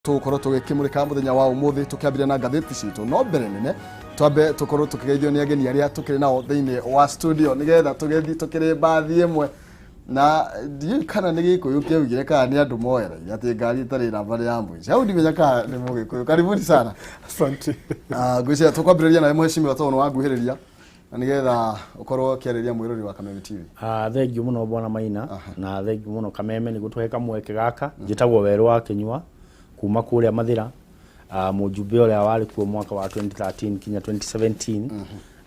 tukorwo tugikimurika muthenya wa umuthi tukiambira na ngatheti citu no mbere nene twambe tukorwo tukigeithio ni ageni aria tukiri nao thiini wa studio nigetha tugethi tukiri bathi imwe na ndi kana ni gikuyu kiugire kana ni andu moereire ati ngari itari namba ya mwici au ndimenya kana ni mugikuyu karibuni sana asante gwicira tukwambiriria na mheshimiwa tono wanguhiriria na nigetha ukorwo kiariria mwirori wa Kameme TV. Thank you muno bwana Maina na thank you muno Kameme ni gutuheka mweke gaka njitagwo Weru wa Kinyua kuma kuria Mathira mujumbe uria wari kuo mwaka wa 2013 kinya 2017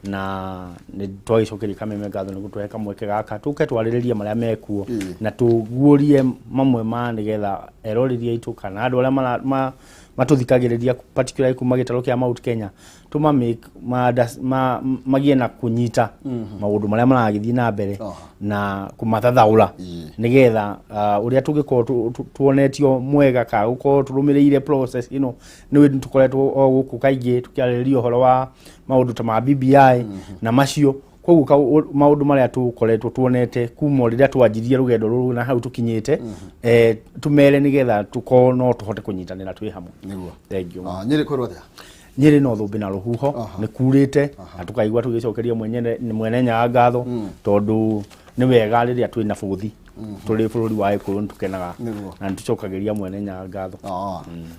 na ni twaicokeri Kameme ngatho ni gutuheka mweke gaka tuke twaririria maria mekuo na tuguurie mamwe ma nigetha eroriria itu kana andu aria matuthikagiriria particularly kuma gitaro kia Mount Kenya tuma magie na kunyita maundu maria maragithii na mbere na kumathathaura nigetha uria tungiko tuonetio mwega ka guko turumireire process ni tukoretwo guku kaingi tukiariria horo wa maundu ta ma BBI na macio koguo maundu maria tukoretwo tuonete kuma riria twanjirie rugendo ruru na hau tukinyite tumere nigetha tuko no tuhote kunyitanira twi hamwe niguo thank you nyiri kwirwo atia nyiri no thumbi na ruhuho ni kurite na tukaigwa tugicokeria mwene nya ngatho tondu ni wega riria twi na buthi tuli bururi wa Ekuru tukenaga na tucokagiria mwene nya ngatho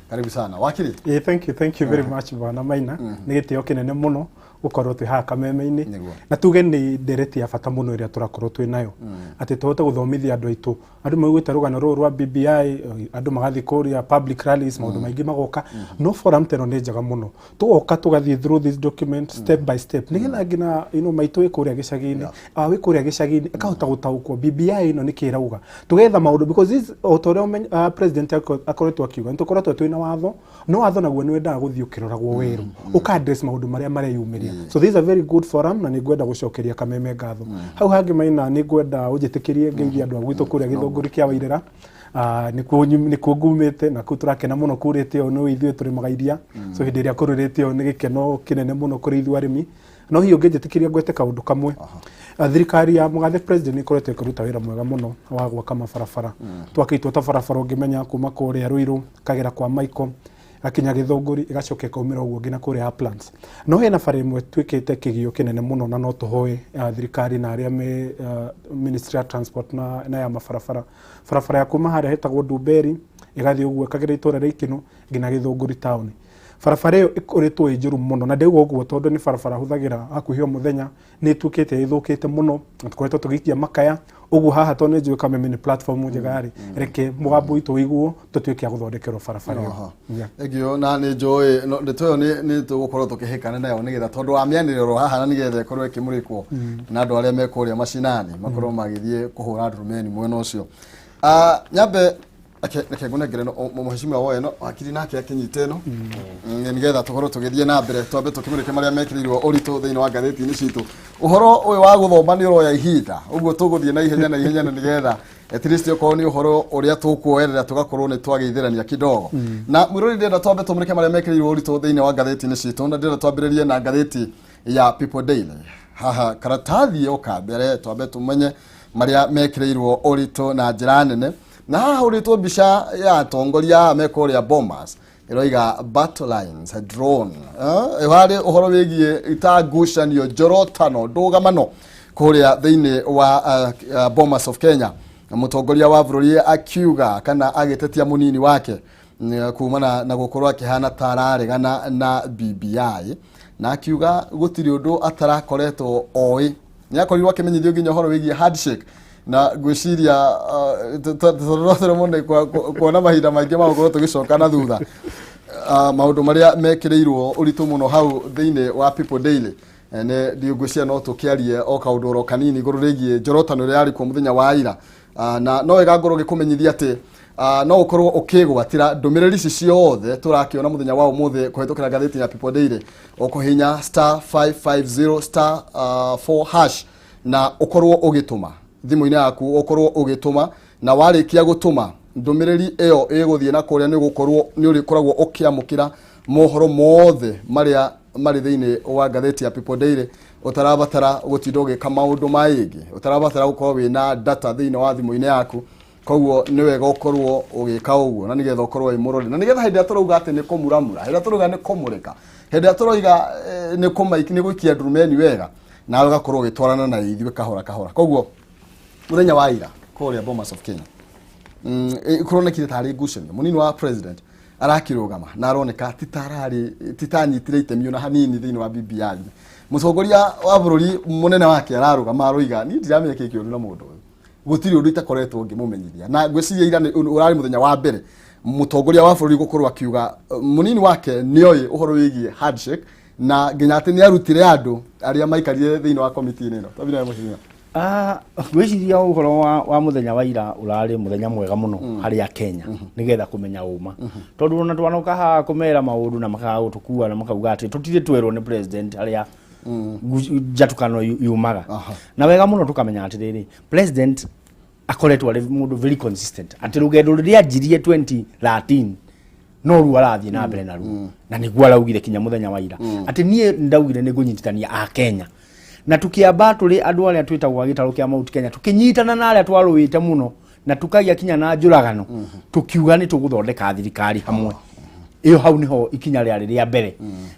karibu sana wakili thank you very much bwana Maina ni gitio kinene muno gukorwo twi ha Kameme-ini na tuge ni ndereti ya bata muno iria turakorwo twi nayo ati tuhote guthomithia andu aitu andu maiguite rugano ruru rwa BBI andu magathi kuria public rallies maundu maingi magoka no forum teno ni njega muno tugoka tugathie through this document step by step nigetha ngina maitu ikuria gicagi-ini wikuria gicagi-ini akahota gutaukwo BBI ino ni kirauga tugetha maundu because this autore president akoretwo akiuga nitukoretwo twi na watho no watho naguo ni wendaga guthii ukiroragwo weru uka address maundu maria mareyumiria so this is a very good forum na nigwenda gucokeria Kameme ngatho hau hangi Maina nigwenda ujitikirie ngeithia andu agwitu kuria githunguri kia Wairera nikuo ngumite na kuturakena muno kurite o no ithuĩ turi magairia so hindi ria kururite o ni gikeno kinene muno kuri ithuĩ arimi no hiyo ngejitikiria gwete kaundu kamwe thirikari ya mugathe president ikoretwo ikuruta wira mwega muno wa gwaka mabarabara twakitwo ta barabara ungimenya kuma kuria Ruiru kagera kwa Michael akinya githunguri igacoke kaumira uguo ngina kuria plants no hena bara imwe twikite kigio kinene muno na no tuhoe thirikari na aria me Ministry of Transport na ya barabara ya kuma haria hetagwo Ndumberi igathi uguo kagera itura Ikinu ngina githunguri town barabara iyo ikoretwo injuru muno na ndeugo uguo tondu ni barabara huthagira hakuhio muthenya ni tukite ithukite muno tukoretwo tugikia makaya uguo haha to njuwe Kameme ni platform njegari reke mugambo itu iguo tutwike guthondekerwo barabara iyo egio na ni njoi nditoyo ni tugukorwo tukihikana nayo nigetha tondu wa mianiriro haha na nigetha ikorwo ikimurikwo na andu aria mekuria macinani makorwo magithie kuhura ndurumeni mwena ucio nyambe akeguna ngere no mheshimiwa woe no akiri nake akinyite no nigetha tukorwo tugithie na mbere twambe tukimurike maria mekirirwo uritu thiini wa ngatheti-ini citu uhoro uyu wa guthomba ni uroya ihinda uguo tuguthie na ihenya na nigetha at least ukorwo ni uhoro uria tukuoerera tugakorwo ni twageithirania kidogo na mwirori ndenda twambe tumurike maria mekirirwo uritu thiini wa ngatheti-ini citu na ndenda twambiririe na ngatheti ya People Daily haha karatathi ukambere twambe tumenye maria mekirirwo uritu na njira nene na haha uritwo mbica ya tongoria mekoria bombers iroiga battle lines drone ehari uhoro wigie itagucanio njorotano ndugamano kuria thiini wa Bomas of Kenya mutongoria wa bururi akiuga kana agitetia munini wake kumana na gukorwo akihana tararegana na BBI na akiuga gutiri undu atarakoretwo oi ni akorirwo akimenyithio nginya uhoro wigie handshake na gwiciria tutorotero muno kuona mahinda maingi ma gukorwo tugicoka na thutha maundu maria mekirirwo uritu muno hau thiini wa People Daily ne ndiugwiciria no tukiarie o kaundu ro kanini iguru rigie njorotano ria ariko muthenya wa ira na no wega ngoro gikumenyithia ati no ukorwo ukigwatira ndumiriri ici ciothe turakiona muthenya wa umuthi kuhitukira ngatheti ya People Daily ukuhinya *550 *4# na ukorwo ugituma thimu-ini yaku ukorwo ugituma na warikia gutuma ndumiriri iyo iguthie na kuria ni gukorwo ni urikoragwo ukiamukira mohoro mothe maria mari thiini wa ngatheti ya People Daily utarabatara gutindo gika maundu maingi utarabatara gukorwo wina data thiini wa thimu-ini yaku koguo ni wega ukorwo ugika uguo na nigetha ukorwo imurori na nigetha hindi aturuga ati ni kumuramura hindi aturuga ni kumurika hindi aturuga ni kumaiki ni gwikia ndurumeni wega na ugakorwo ugitwarana na ithuĩ kahora koguo muthenya wa ira kuria Bomas of Kenya kuronekire tari ngucanio munini wa president arakirugama na aroneka titanyitire itemi ona hanini thiini wa BBI mutongoria wa bururi munene wake ararugama aroiga ni ndiramenya kiki na mundu gutiri undu itakoretwo ngimumenyithia na ngwiciria ira urari muthenya wa mbere mutongoria wa bururi gukorwo akiuga munini wake nioi uhoro wigie handshake na nginya ati ni arutire andu aria maikarire thiini wa committee ino tabina mucinya gwiciria uhoro wa muthenya wa ira urari muthenya mwega muno haria Kenya nigetha kumenya uma tondu ona twanoka ha kumera maundu na makaga gutukua na makauga ati tutire twerwo ni president haria jatukano yumaga na wega muno tukamenya ati riri president akoretwo ari mundu very consistent ati rugendo ruria njirie 2013 no ru arathie na mbere na ru na niguo araugire kinya muthenya wa ira ati nie ndaugire ni gunyitithania a Kenya na tukiamba tuli andu aria twitagwo gitaro kia Mount Kenya tukinyitana na aria twaruite muno na tukagia kinya na njuragano tukiuga ni tuguthondeka thirikari hamwe iyo hau niho ikinya ria mbere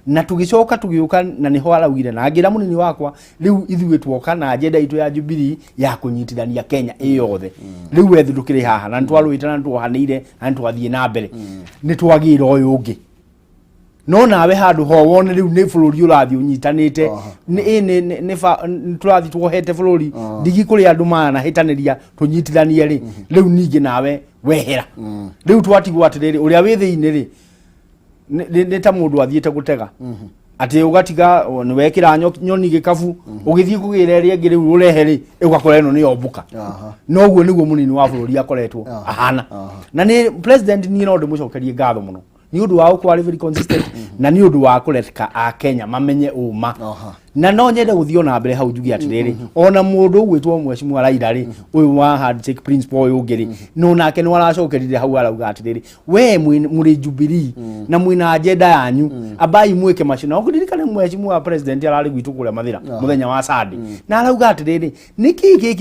na tugicoka tugiuka na niho araugire na ngira munini wakwa riu ithuĩ twoka na agenda itu ya Jubilee ya kunyitithania Kenya iyothe riu ethu ndukire haha na twaruite na twohanire na twathie na mbere ni twagira uyu ungi no nawe handu ho wone riu ni bururi urathi unyitanite ni turathi twohete bururi ndigi kuri andu mana hitaniria tunyitithanie ri riu ningi nawe wehera riu twatigwo atiriri uria wi thiini ri ni ta mundu athiete gutega ati ugatiga ni wekira nyoni gikabu ugithie kugira ri ngiri urehe ri ugakora ino ni ombuka no guo niguo munini wa bururi akoretwo ahana na ni president ni no ndimucokerie ngatho muno ni undu wa ukwari very consistent na ni undu wa kureka a Kenya mamenye uma na no nyende guthio na mbere hau njugi atiriri ona mundu ugwitwo mwecimu Raila ri uyu wa handshake principle uyu ngiri no nake ni waracokerire hau arauga atiriri we muri Jubilee na mwina agenda yanyu abai mweke mashina okudirikane mwecimu wa president arari gwitu kuria mathira muthenya wa Sunday na arauga atiriri niki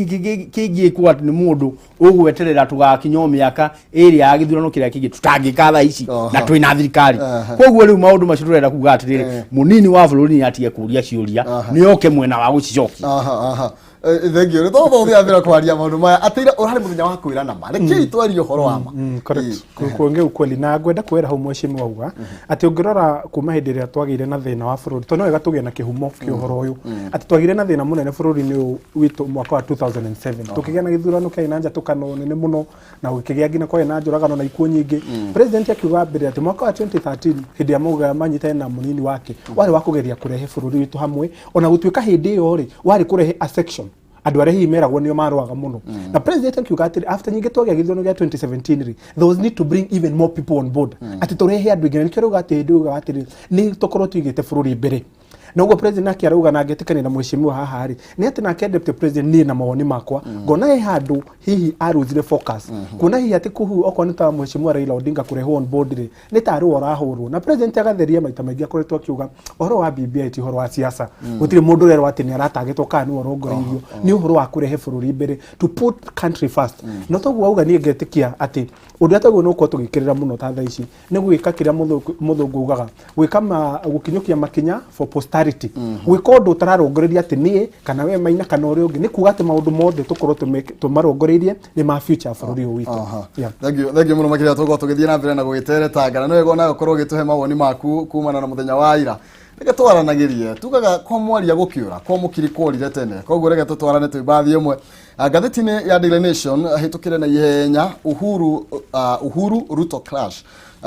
kigi kwa ni mundu ugweterera tugakinyo miaka iri ya githurano kiria kigi tutangika tha ici na twina thirikari koguo riu maundu macio turenda kuga atiriri munini wa bururi atie kuria ciuria ni oke mwena wa gucicokia thank you to bo thia kwaria maundu maya atira urari muthenya wa kwira na mare ki twario horo wa ma correct kuonge ukweli na gwenda kwera hau mwecimu wauga ati ungirora kuma hindi ria twagire na thina wa bururi to no wega tugie na kihumo kihoro uyu ati twagire na thina munene bururi ni witu mwaka wa 2007 tukigia na githurano kia inanja tukano nene muno na ukigia ngina kwa inanja uragano na ikuo nyingi president akiuga mbere ati mwaka wa 2013 hindi ya muga manyita na munini wake wari wa kugeria kurehe bururi witu hamwe ona gutuika hindi yo ri wari kurehe a section andu aria hihi meragwo nio marwaga muno na president akiuga atiri after nyingi twagia githurano gia 2017 ri those need to bring even more people on board ati turehe andu ingine nikio ruga ati nduga atiri ni tokorwo tuigite bururi mbere nogo president akiarauga na agetikania na mweshimiwa haha ri ni ati na deputy president ni na mawoni makwa ngona handu hihi aruzire focus kuna hihi ati kuhu okwa nita mweshimiwa Raila Odinga kureho on board ri ni taru orahurwo na president agatheria maita maingi akoretwo akiuga ohoro wa BBI ti horo wa siasa gutire mundu rero ati ni aratagetwo kana orongoreirio ni uhoro wa kurehe bururi mbere to put country first no toguo auga ni ngetikia ati undu ataguo no ko tugikirira muno ta thaa ici ni gwika kiria muthungu ugaga gwika gukinyukia makinya for posterity gwika undu utararongoreria ati nie kana we maina kana uri ungi ni kuga ati maundu mothe tukorwo tumarongoreirie ni ma future bururi witu thank you muno makiria tugo tugithie na mbere na gwiteretaga no wego na gukorwo gituhe mawoni maku kumana na muthenya wa ira reke twaranagirie tugaga kwa mwaria gukiura kwa mukiri korire tene koguo reke tutwarane twibathi imwe gatheti-ini ya Daily Nation hitukire na ihenya Uhuru Ruto clash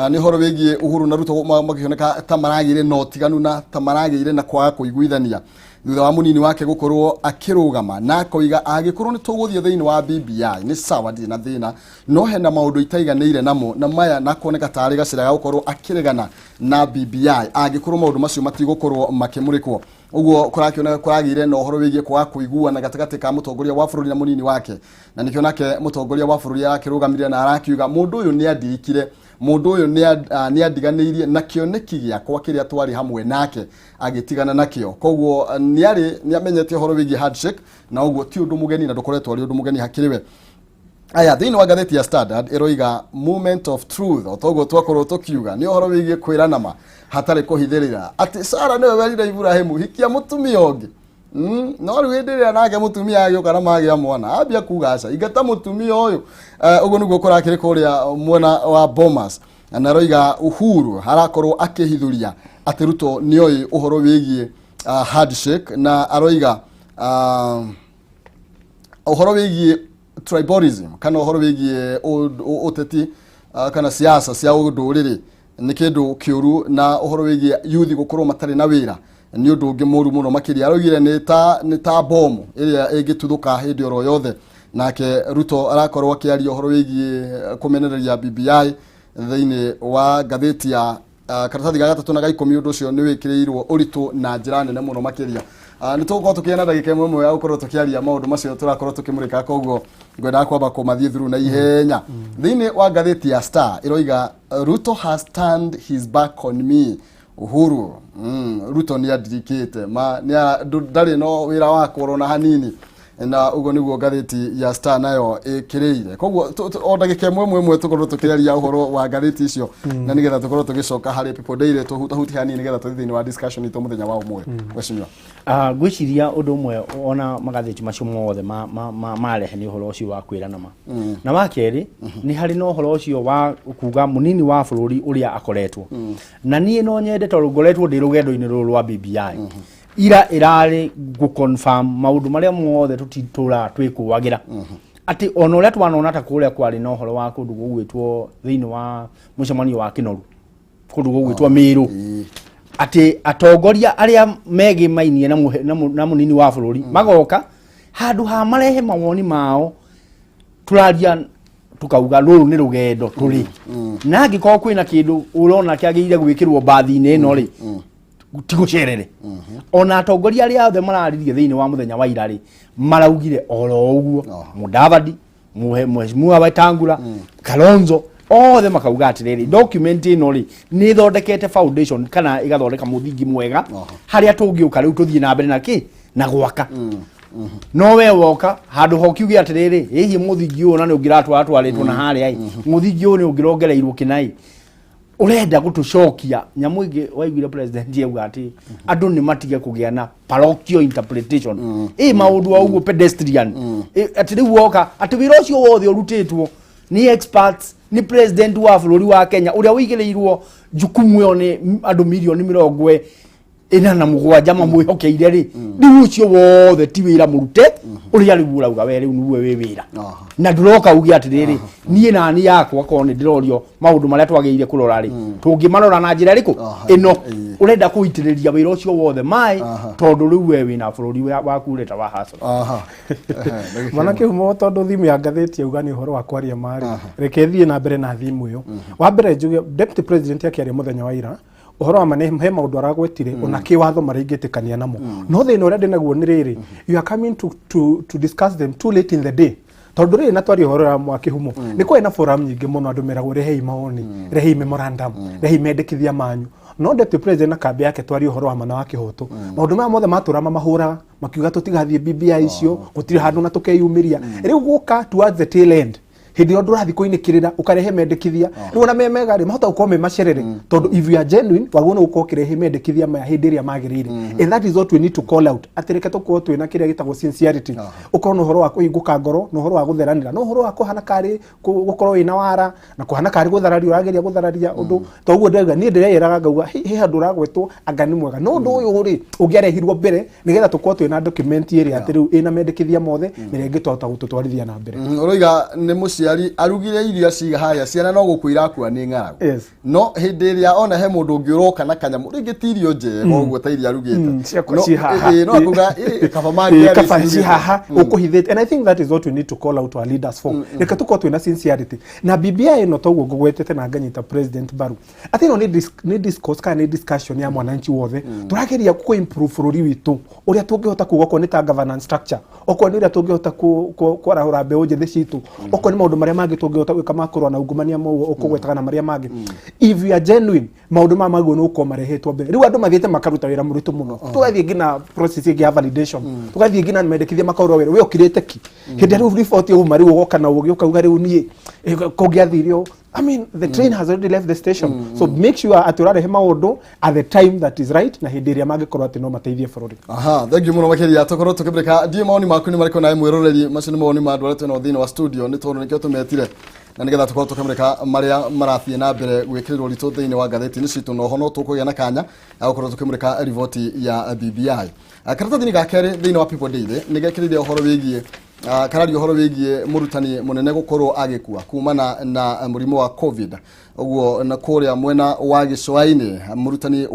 ni horo wigie Uhuru na Ruto makioneka tamaragire no tiganu na tamaragire na kwaga kuiguithania thutha wa munini wake gukorwo akirugama na koiga agikorwo ni tuguthie thiini wa BBI ni sawa ndi na thina no hena maundu itaiganire namo na maya na kuoneka tari gacira ya gukorwo akiregana na BBI agikorwo maundu macio matigukorwo makimurikwo uguo kurakiona kuragire no horo wigie kwa kuiguana gatagati ka mutongoria wa bururi na munini wake na nikio nake mutongoria wa bururi akirugamirira na arakiuga mundu uyu ni adirikire mundu uyu ni adiganirie na kioneki giakwa kiria twari hamwe nake agitigana nakio koguo ni amenyete horo wigie handshake na uguo ti undu mugeni na ndukoretwo ari undu mugeni hakiriwe aya thini wa gatheti ya Standard eroiga moment of truth otogo twakorwo tukiuga ni ohoro wigie kwirana ma hatari kuhithirira ati Sara niwe werira Ibrahimu hikia mutumia ongi no rwendera nake mutumia agioka na magia mwana ambia kuga aca ingata mutumia uyu ugo niguo kurakire kuria mwena wa Bomas na roiga Uhuru harakorwo akihithuria ati Ruto nioi uhoro wigie handshake na aroiga uhoro wigie tribalism kana uhoro wigie uteti kana siasa cia unduriri ni kindu kiuru na uhoro wigie youth gukorwo matari na wira ni undu ungi muru muno makiria arogire ni ta bomu iria ingituthuka hindi oro yothe nake Ruto arakorwo akiaria uhoro wigie kumenereria BBI thiini wa gatheti ya karatathi ga gatatu na ga 10 undu ucio ni wikirirwo uritu na njira nene muno makiria ni tuko tukiena ndagika imwe ya gukorwo tukiaria maundu macio turakorwo tukimurika koguo ngwenda kwamba kumathie through na ihenya thiini wa gatheti ya Star iroiga Ruto has turned his back on me Uhuru Ruto ni adirikite ma ni ndari no wira wa korona hanini na ugo niguo gatheti ya Star nayo ikireire koguo o ndagika imwe tukorwo tukiaria uhoro wa gatheti icio na nigetha tukorwo tugicoka hari people daily tuhutahuti hanini nigetha tuthiini wa discussion ito muthenya wa umwe gwecinywa gwiciria undu umwe ona magatheti macio mothe marehe ni uhoro ucio wa kwirana ma na makeri ni hari no uhoro ucio wa kuga munini wa bururi uria akoretwo na nie no nyende to rugoretwo ndi rugendo-ini ruru rwa BBI ira irari gu confirm maundu maria mothe tutitura twikuwagira ati ono ria twanona ta kuria kwari no horo wa kundu gugwitwo thiini wa mucemanio wa Kinoru kundu gugwitwo Miru ati atongoria aria megi mainie na munini wa bururi magoka handu ha marehe mawoni mao turaria tukauga ruru ni rugendo turi na angiko kwina kindu urona kiagirire gwikirwo bathi-ini ino ri tigucerere ona atongoria aria othe mararirie thiini wa muthenya wa irari maraugire oro uguo Mudavadi Mheshimiwa Wetangula Kalonzo othe makauga atiriri document ino ri ni thondekete foundation kana igathondeka muthingi mwega haria tungiuka riu tuthie na mbere na ki na gwaka no we woka handu hokiuge atiriri hihi muthingi uyu na ni ungiratwa atwaritwo na haria muthingi uyu ni ungirongereirwo kinai urenda gutucokia nyamu ingi waiguire president yauga ati andu ni matige kugia na parochial interpretation maundu wa uguo pedestrian ati riu woka ati wira ucio wothe urutitwo ni experts ni president wa bururi wa Kenya uria wigireirwo jukumu yo ni andu milioni 47 mamwihokeire ri riu ucio wothe ti wira murute uria riu urauga we riu niwe wi wira na nduroka ugi atiriri nie na ni yakwa kone ndirorio maundu maria twageire kurora ri tungimarora na njira riku ino urenda kuitiriria wira ucio wothe mai tondu riu we wina bururi wa kureta wa haso manake humo tondu thimu ya gatheti yauga ni uhoro wa kwaria mari reke thie na mbere na thimu yo wa mbere njuge deputy president akiaria muthenya wa ira uhoro wa he maundu aragwetire ona kiwatho maringitikania namo no thina uria ndinaguo ni riri you are coming to discuss them too late in the day tondu riri na twari uhoro wa mwakihumo ni kwa ina forum nyingi muno andu meragwo rehei maoni rehei memorandum rehei mendekithia manyu no deputy president akabe yake twari uhoro wa mana wa kihoto maundu ma mothe matura mahura makiuga tutigathie BBI icio gutire handu na tukeyumiria riu guka towards the tail end hindi ndo rathi kuinikirira ukarehe mendekithia riu na memega ri mahota ukome macerere tondu if you are genuine wagona uko kirehe mendekithia ma hindi ria magirire and that is what we need to call out atireke tuko twina kiria gitagwo sincerity ukorwo uhoro wa kuhinguka ngoro no uhoro wa gutheranira no uhoro wa kuhana kari gukorwo wina wara na kuhana kari guthararia urageria guthararia undu toguo ndega ni ndireyeraga ngauga he handu ragwetwo angani mwega no undu uyu ri ungiarehirwo mbere nigetha tukorwo twina document iria atiru ina mendekithia mothe nirengitota gututwarithia na mbere uroiga ni muciari arugire irio ciga haya ciana no gukwira kwa ni ngaragu no hindi ria ona he mundu ungiuroka na kanyamu ringitirio nje oguo ta iria arugite no akuga kafamari haha ukuhithite and I think that is what we need to call out our leaders for reka tuko twina sincerity na BBI no toguo ngugwetete na nganyita president baru I think ni discourse kana ni discussion ya mwananchi wothe turageria ku improve bururi witu uria tungihota kugoko ni ta governance structure oko ni uria tungihota kwarahura mbeu njithe citu oko ni maundu maria mangi tungihota gwika makorwo na ungumania mo ukugwetaga na maria mangi if you are genuine maundu ma maguo no ko marehetwo mbere riu andu mathiete makaruta wira muritu muno tugathie ngina process ya validation tugathie ngina mendekithia makorwo wira we okirite ki hindi riu report yo mari ugoka na ugi ukauga riu nie kogiathirio I mean the train has already left the station so make sure aturare maundu at the time that is right na hindi ria mangikorwo ati no mateithie bururi thank you muno makiria tukorwo tukibireka die maoni maku ni mariko na mwiroreri macini maoni ma andũ arĩa twĩnao thĩinĩ wa studio nĩ tondũ nĩkĩo tũmetire na nĩgetha tukorwo tukĩmũrĩka marĩa marathiĩ na mbere gwĩkĩrĩrwo ritũ thĩinĩ wa ngathĩti-inĩ citũ na oho no tũkũgĩa na kanya gũkorwo tukĩmũrĩka riboti ya BBI. Karatathi-inĩ ga kerĩ thĩinĩ wa People Daily nĩ gekĩrĩire ũhoro wĩgiĩ karario ũhoro wĩgiĩ mũrutani mũnene gũkorwo agĩkua kumana na mũrimũ wa COVID. Ũguo na kũrĩa mwena wa Gĩcũa-inĩ mũrutani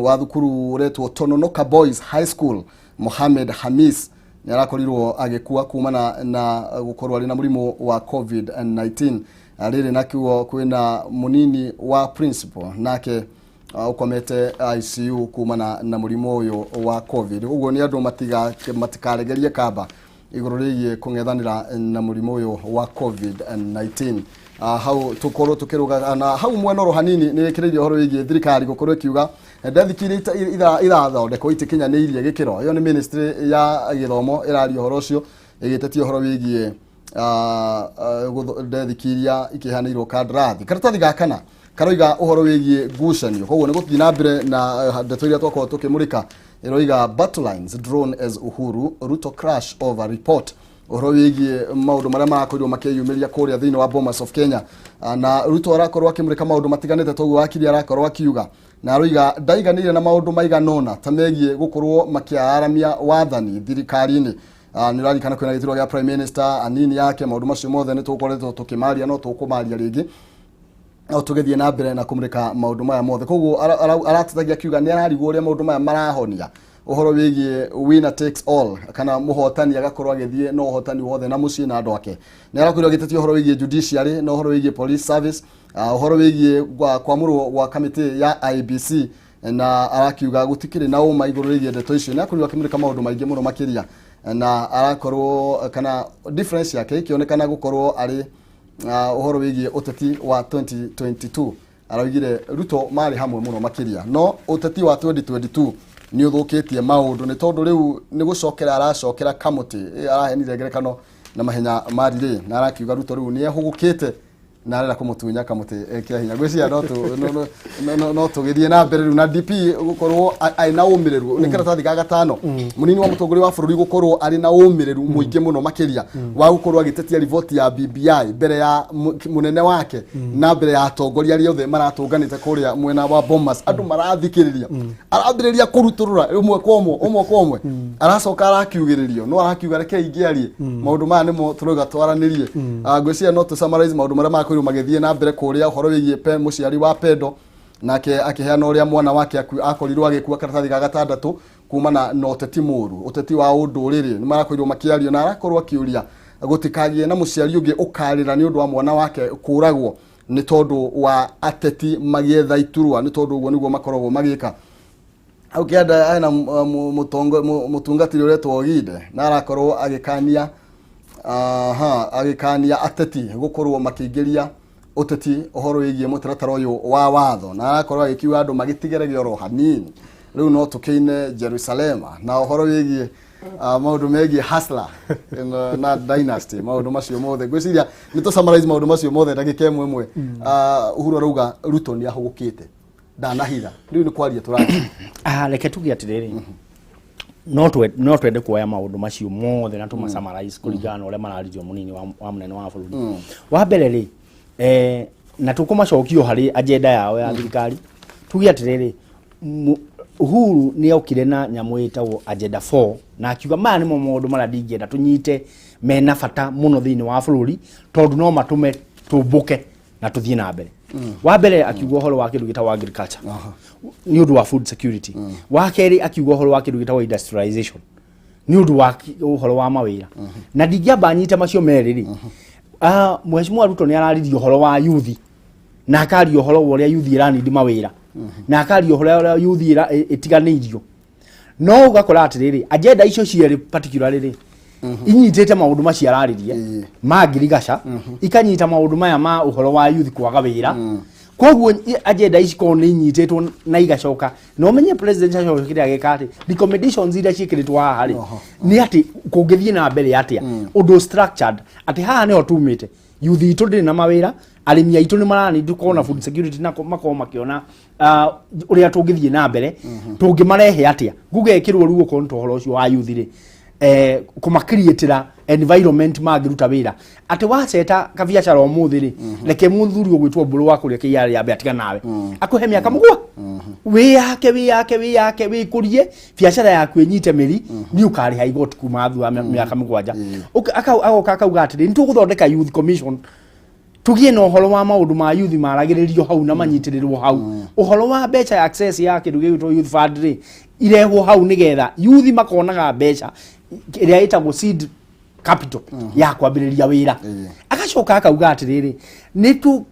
wa thukuru ũretwo Tononoka Boys High School Mohamed Hamis nĩ arakorirwo agĩkua kumana na gũkorwo arĩ na mũrimũ wa COVID-19. Rĩrĩ nakiuo kwĩna mũnini wa principal nake ukomete ICU kumana na mũrimũ ũyũ wa COVID. Ũguo nĩ andũ matikaregerie kamba igũrũ rĩgiĩ kũng'ethanĩra na mũrimũ ũyũ wa COVID-19. Hau tukorwo tukiruga na hau mwena ro hanini nĩ wĩkĩrĩire ũhoro wĩgiĩ thirikari gũkorwo ikiuga ndathikiri irathondekwo itikinyanĩirie gĩkĩro. Iyo nĩ ministry ya gĩthomo ĩraria ũhoro ũcio ĩgĩtetie ũhoro wĩgiĩ ndathikiria ikihanĩirwo kandarathi. Karatathi ga kana karoiga ũhoro wĩgiĩ ngucanio koguo nĩ gũthiĩ na mbere na ndeto iria twakorwo tukĩmũrĩka ĩroiga battle lines drawn as Uhuru Ruto crash over report. Ũhoro wĩgiĩ maũndũ marĩa marakorirwo makĩyumĩria kũrĩa thĩinĩ wa Bomas of Kenya na Ruto arakorwo akĩmũrĩka maũndũ matiganĩte toguo wakiri arakorwo akiuga na aroiga ndaiganĩire na maũndũ maiganona ta megiĩ gũkorwo makĩaramia wathani thirikari-inĩ. Nĩ ũrarikana kwĩna gĩturwa gĩa prime minister anini yake maũndũ macio mothe nĩ tũkoretwo tũkĩmaria no tũkũmaria rĩngĩ no tũgĩthiĩ na mbere na kũmũrĩka maũndũ maya mothe. Koguo aratetagia akiuga nĩ ararigwo ũrĩa maũndũ maya marahonia ũhoro wĩgiĩ winner takes all kana mũhotani agakorwo agĩthiĩ no ũhotani wothe na mũciĩ na andũ ake. Nĩ arakorwo agĩtetia ũhoro wĩgiĩ judiciary na ũhoro wĩgiĩ police service ũhoro wĩgiĩ kwamũrwo gwa kamĩtĩ ya IBC na arakiuga gũtikĩrĩ na ũma igũrũ rĩgiĩ ndeto icio. Nĩ akorirwo akĩmũrĩka maũndũ maingĩ mũno makĩria na arakorwo kana difference yake ikĩonekana gũkorwo arĩ ũhoro wĩgiĩ ũteti wa 2022. Araugire Ruto marĩ hamwe mũno makĩria no ũteti wa 2022 nĩ ũthũkĩtie maũndũ nĩ tondũ rĩu nĩ gũcokera aracokera kamũtĩ arahenire ngerekano na mahenya marirĩ na arakiuga Ruto rĩu nĩ ehũgũkĩte na arenda kũmũtunya kamũtĩ kĩa hinya. Gwĩciria no tũgĩthiĩ na mbere rĩu na DP gũkorwo arĩ na ũmĩrĩru. Nĩ karatathi ga gatano mũnini wa mũtongoria wa bũrũri gũkorwo arĩ na ũmĩrĩru mũingĩ mũno makĩria wa gũkorwo agĩtetia riboti ya BBI mbere ya mũnene wake na mbere ya atongoria arĩa othe maratũnganĩte kũrĩa mwena wa Bomas. Andũ marathikĩrĩria arambĩrĩria kũrutũrũra ũmwe kwa ũmwe aracoka arakiugĩrĩrio no arakiuga reke ingĩarie maũndũ maya nĩmo tũrauga twaranĩrie. Gwĩciria no tũ summarize maũndũ marĩa magĩthiĩ na mbere kũrĩa ũhoro wĩgiĩ mũciari wa Pendo nake akĩheana ũrĩa mwana wake akorirwo agĩkua. Karatathi ga gatandatũ kumana na ũteti mũru ũteti wa ũndũrĩrĩ nĩ marakorirwo makĩario na arakorwo akĩũria gũtikagĩe na mũciari ũngĩ ũkarĩra nĩ ũndũ wa mwana wake kũragwo nĩ tondũ wa ateti magĩetha iturwa nĩ tondũ ũguo nĩguo makoragwo magĩka. Hau kĩanda hena mũtungatĩri ũretwo Gide na arakorwo agĩkania agĩkania ateti gũkorwo makĩingĩria ũteti ũhoro wĩgiĩ mũtaratara ũyũ wa watho na arakorwo agĩkiuga andũ magĩtigerege oro hanini rĩu no tũkĩine Jerusalem na ũhoro wĩgiĩ maũndũ megiĩ hustler na dynasty maũndũ macio mothe. Gwĩciria nĩ tũ summarize maũndũ macio mothe ndagĩka ĩmwe Uhuru arauga Ruto nĩ ahũgũkĩte ndanahitha rĩu nĩ kwaria tũrathi reke tuge atĩrĩrĩ no twende kuoya maũndũ macio mothe na tũmasummarize kũringana na ũrĩa mararirio mũnini wa mũnene wa bũrũri. Wa mbere rĩ na tũkũmacokio harĩ agenda yao ya thirikari tuge atĩrĩrĩ Uhuru nĩ okire na nyamũ ĩtagwo agenda 4 na akiuga maya nĩmo maũndũ marĩa ndingĩenda tũnyite mena bata mũno thĩinĩ wa bũrũri tondũ no matũme tũmbũke na tũthiĩ na mbere. Wa mbere akiuga ũhoro wa kĩndũ gĩtagwo agriculture nĩ ũndũ wa food security. Wa kerĩ akiuga ũhoro wa kĩndũ gĩtagwo industrialization nĩ ũndũ wa ũhoro wa mawĩra na ndingĩamba nyite macio merĩ rĩ. Mheshimiwa Ruto nĩ araririo ũhoro wa youth na akaria ũhoro wa ũrĩa youth ĩranindi mawĩra na akaria ũhoro wa youth ĩtiganĩirio no ũgakora atĩrĩrĩ agenda icio cierĩ particularly rĩ inyitĩte maũndũ macio araririe ma ngirigaca ikanyita maũndũ maya ma ũhoro wa youth kwaga wĩra koguo agenda ici ko ni nyitetwo na igacoka no menye president acio kira gekati recommendations iria cikiritwo haha ri ni ati kungithie na mbere atia undu structured ati haha ni otumite youth itu ndiri na mawira arimi aitu ni marani ndukona food security na makoma makiona uria tungithie na mbere tungimarehe atia gugekirwo ruo kontohoro ucio wa youth ri kumakirietira environment magiruta wira ati waceta kabiacara umuthi ri reke muthuri ogwitwo mburu wa kuria kiyari ya atiga nawe akuhe miaka mugwa wi yake wikurie biacara yaku enyite miri ni ukari ha igoti kuma thua miaka mugwanja akauga ati nituguthondeka youth commission tugie no horo wa maundu ma youth maragiririo hau na manyitirirwo hau uhoro wa becha access ya kindu gitwo youth fund ri irehwo hau nigetha youth makonaga becha iria itagwo seed capital ya kwambiriria wira agacoka akauga atiriri ni tu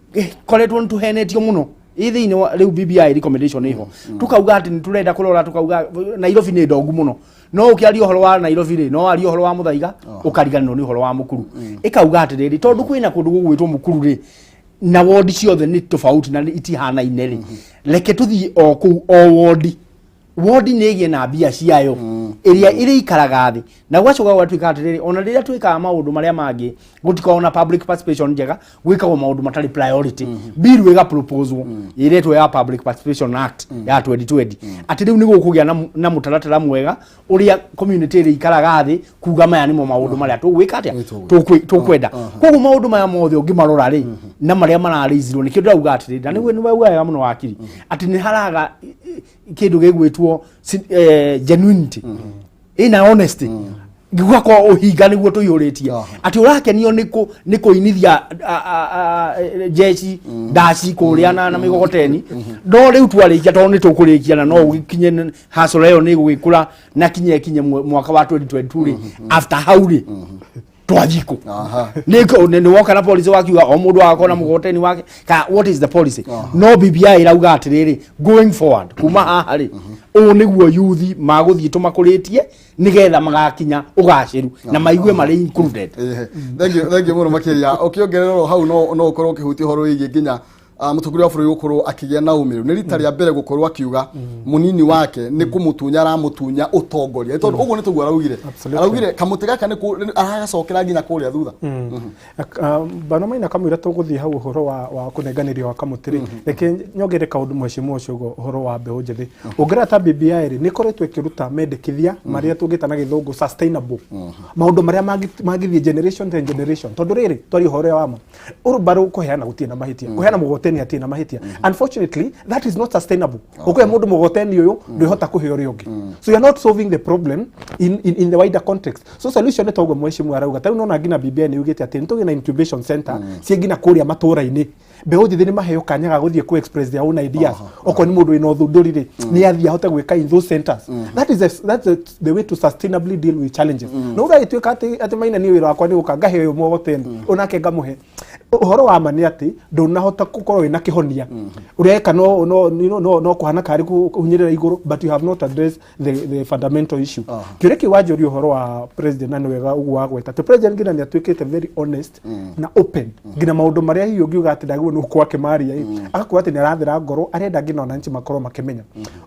koretwo ntuhenetio muno ithiini riu BBI recommendation iho tukauga ati niturenda kurora tukauga Nairobi ni ndongu muno no ukiaria horo wa Nairobi ri no aria horo wa Muthaiga ukariganirwo ni horo wa Mukuru ikauga atiriri tondu kwina kundu gugwitwo Mukuru ri na ward ciothe ni tofauti na itihana ine ri reke tuthii o ku o ward negie na bia ciayo iria iri ikaraga thi na gwacoka gwatuika atiriri ona riria twikaga maundu maria mangi gutikaona public participation njega gwikagwo maundu matari priority bill wega proposal iretwo ya Public Participation Act ya 2020 ati riu niguo kugia na mutaratara mwega uria community iri ikaraga thi kuga maya nimo maundu maria tugwika atia tukwenda koguo maundu maya mothe ungimarora ri na maria mararizirwo nikio ndauga atiriri na niguo ni wega muno wakiri ati ni haraga kindu gigwitwo genuinity ina honesty gigwako uhinga niguo tuyuritie ati urakenio niko inithia jeshi dashi kuria na migogoteni ndo riu twarikia tondu nitukurikia na no ugikinye hasoro yo ni gugikura na kinye mwaka wa 2022 after hauri twajiko niko ni woka na policy wakiuga o mundu akona mugoteni wake ka what is the policy no BBI irauga atiriri going forward kuma haha ri o niguo youth maguthie tumakuritie nigetha magakinya ugaciru na maigue mari included thank you muno makiria ukiongererwo hau no ukorwo kihuti horo igi nginya mutuguria buru gukorwo akigia na umiru ni rita ria mbere gukorwo akiuga munini wake ni kumutunya ramutunya utongoria tondu uguo ni tugura araugire kamutega kana aragacokera nginya kuria thutha bana maina kamwira tuguthie hau horo wa kunenganirio wa kamutiri reke nyongere kaundu mwecimu ucio horo wa mbeũ njithi ungira ta BBI ri ni koretwe kiruta mendekithia maria tungitana githungu sustainable maundu maria magithie generation to generation tondu riri twari horo wa ma urubaru kuheana gutie na mahitia kuheana mugoteni atie na mahitia unfortunately that is not sustainable ukwe mundu mugoteni uyu ndihota kuhe uri ungi so you are not solving the problem in the wider context so solution ni togo mwecimu arauga ta no na ngina BBI ni ugite atie ntuge na incubation center cie ngina kuria matura-ini mbeũ njithi ni maheo kanyaga guthie ku express their own ideas oko ni mundu ina uthunduri ri ni athia ahote gwika in those centers that's the way to sustainably deal with challenges no ura ituika ati maina ni wira wakwa ni ukangahe uyu mwogoteni onake ngamuhe uhoro wa mani ati ndunahota gukorwo ina kihonia ureka no kuhana kari kuhunyirira iguru but you have not addressed the fundamental issue kireki wajori uhoro wa president nani wega uguo agweta the president ngina ni atuikite very honest na open ngina maundu maria hiyo ngiuga ati ndaguo no kwake maria akakuwa ati ni arathira ngoro arenda ngina ona nchi makoro makimenya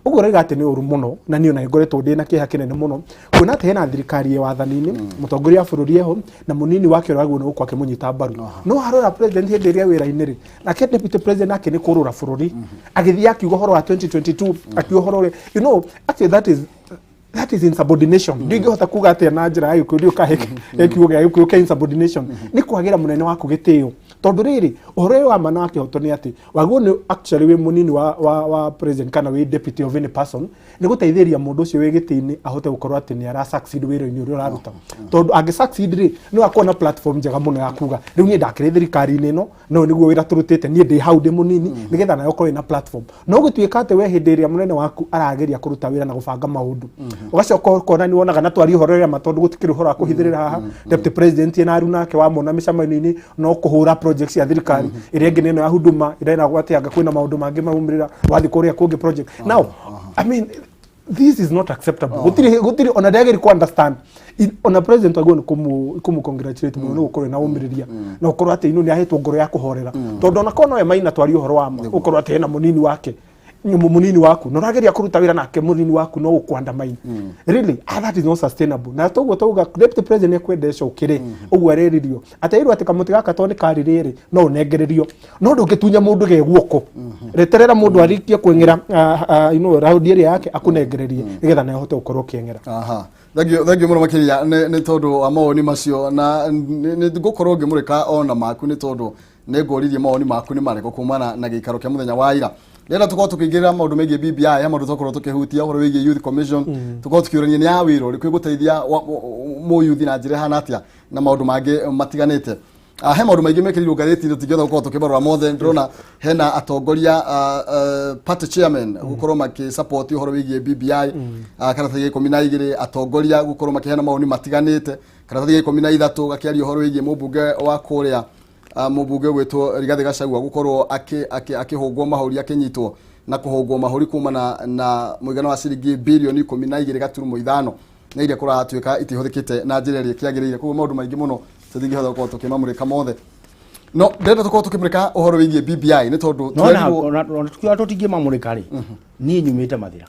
uguo rega ati ni uru muno na ni ona ngoretwo ndina kiha kinene muno kuona ati hena thirikari wathanini mutongoria bururi eho na munini wake raguo no kwake munyita mbaru no harora president henderia wira-ini ri nake deputy president ake ni kurura bururi agithia akiuga horo wa 2022 akiuga horo you know actually that is insubordination ndingihota kuga ati na njira ayo kurio kaheke ekiuga yuko insubordination ni kwagira munene waku gitio tondu riri uhoro wa mana wake hoto ni ati waguo ni actually we munini wa president kana we deputy of any person ni guteithiria mundu ucio we gitini ahote gukorwo ati ni ara succeed wira-ini uria uraruta tondu agi succeed ri no akona platform njega muno ya kuga riu ni ndakire thirikari-ini no niguo wira turutite ni ndi hau ndi munini nigetha nayo korwo ina platform no gutuika ati we hindiria munene waku arageria kuruta wira na gubanga maundu ugacoka kona ni wonaga na twari horo ria matondu gutikiri horo akuhithirira haha deputy president ina aru nake wa mona micamaini no kuhura projects ya thirikari iria ngi neno ya huduma ira ina gwatianga kwina maundu mangi maumirira wathi kuria kungi project now I mean this is not acceptable. Gutiri ona ndageri ku understand. Ona president agone kumu congratulate muno gukorwo na umiriria na gukorwo ati ino ni ahetwo ngoro ya kuhorera tondu ona kono we Maina twari uhoro wa ma gukorwo ati hena munini wake munini waku no rageria kuruta wira nake munini waku no ukwanda Maina really that is not sustainable na toguo tuga deputy president ekwendesha ukire uguo areririo atairu ati kamuti gaka toni kaririri no unengererio no ndungitunya mundu ge guoko reterera mundu arikie kwengera raudi area yake akunengererie nigetha na hote ukorwo kiengera thank you muno makiria ni tondu amawoni macio na ni gukorwo ngimurika ona maku ni tondu ni ngoririe mawoni maku ni mareko kumana na gikaro kia muthenya wa ira rera tuko tukigirira maundu megie BBI ya maundu tukorwo tukihutia horo wigie youth commission tuko tukiurania ni ya wiro ri kwiguteithia mu youth na njire hana atia na maundu mangi matiganite he maundu maingi mekirirwo ngatheti ndo tingitha gukorwo tukibarora mothe ndrona hena atongoria party chairman gukorwo maki support horo wigie BBI karatathi ya 12 atongoria gukorwo makihena mauni matiganite karatathi ya 13 gakiario horo wigie mubunge wa kuria mubunge wetwo Rigathi Gachagua gukorwo akihungwo mahuri akinyitwo na kuhungwo mahuri kumana na muigana wa ciringi bilioni 12.5 na iria kuratuika itihuthikite na njira iria kiagirire kugo maundu maingi muno tutingihotha gukorwo tukimamurika mothe no ndenda tukorwo tukimurika uhoro wigie BBI ni tondu tukiwa tutingimamurika ri ni nyumite Mathira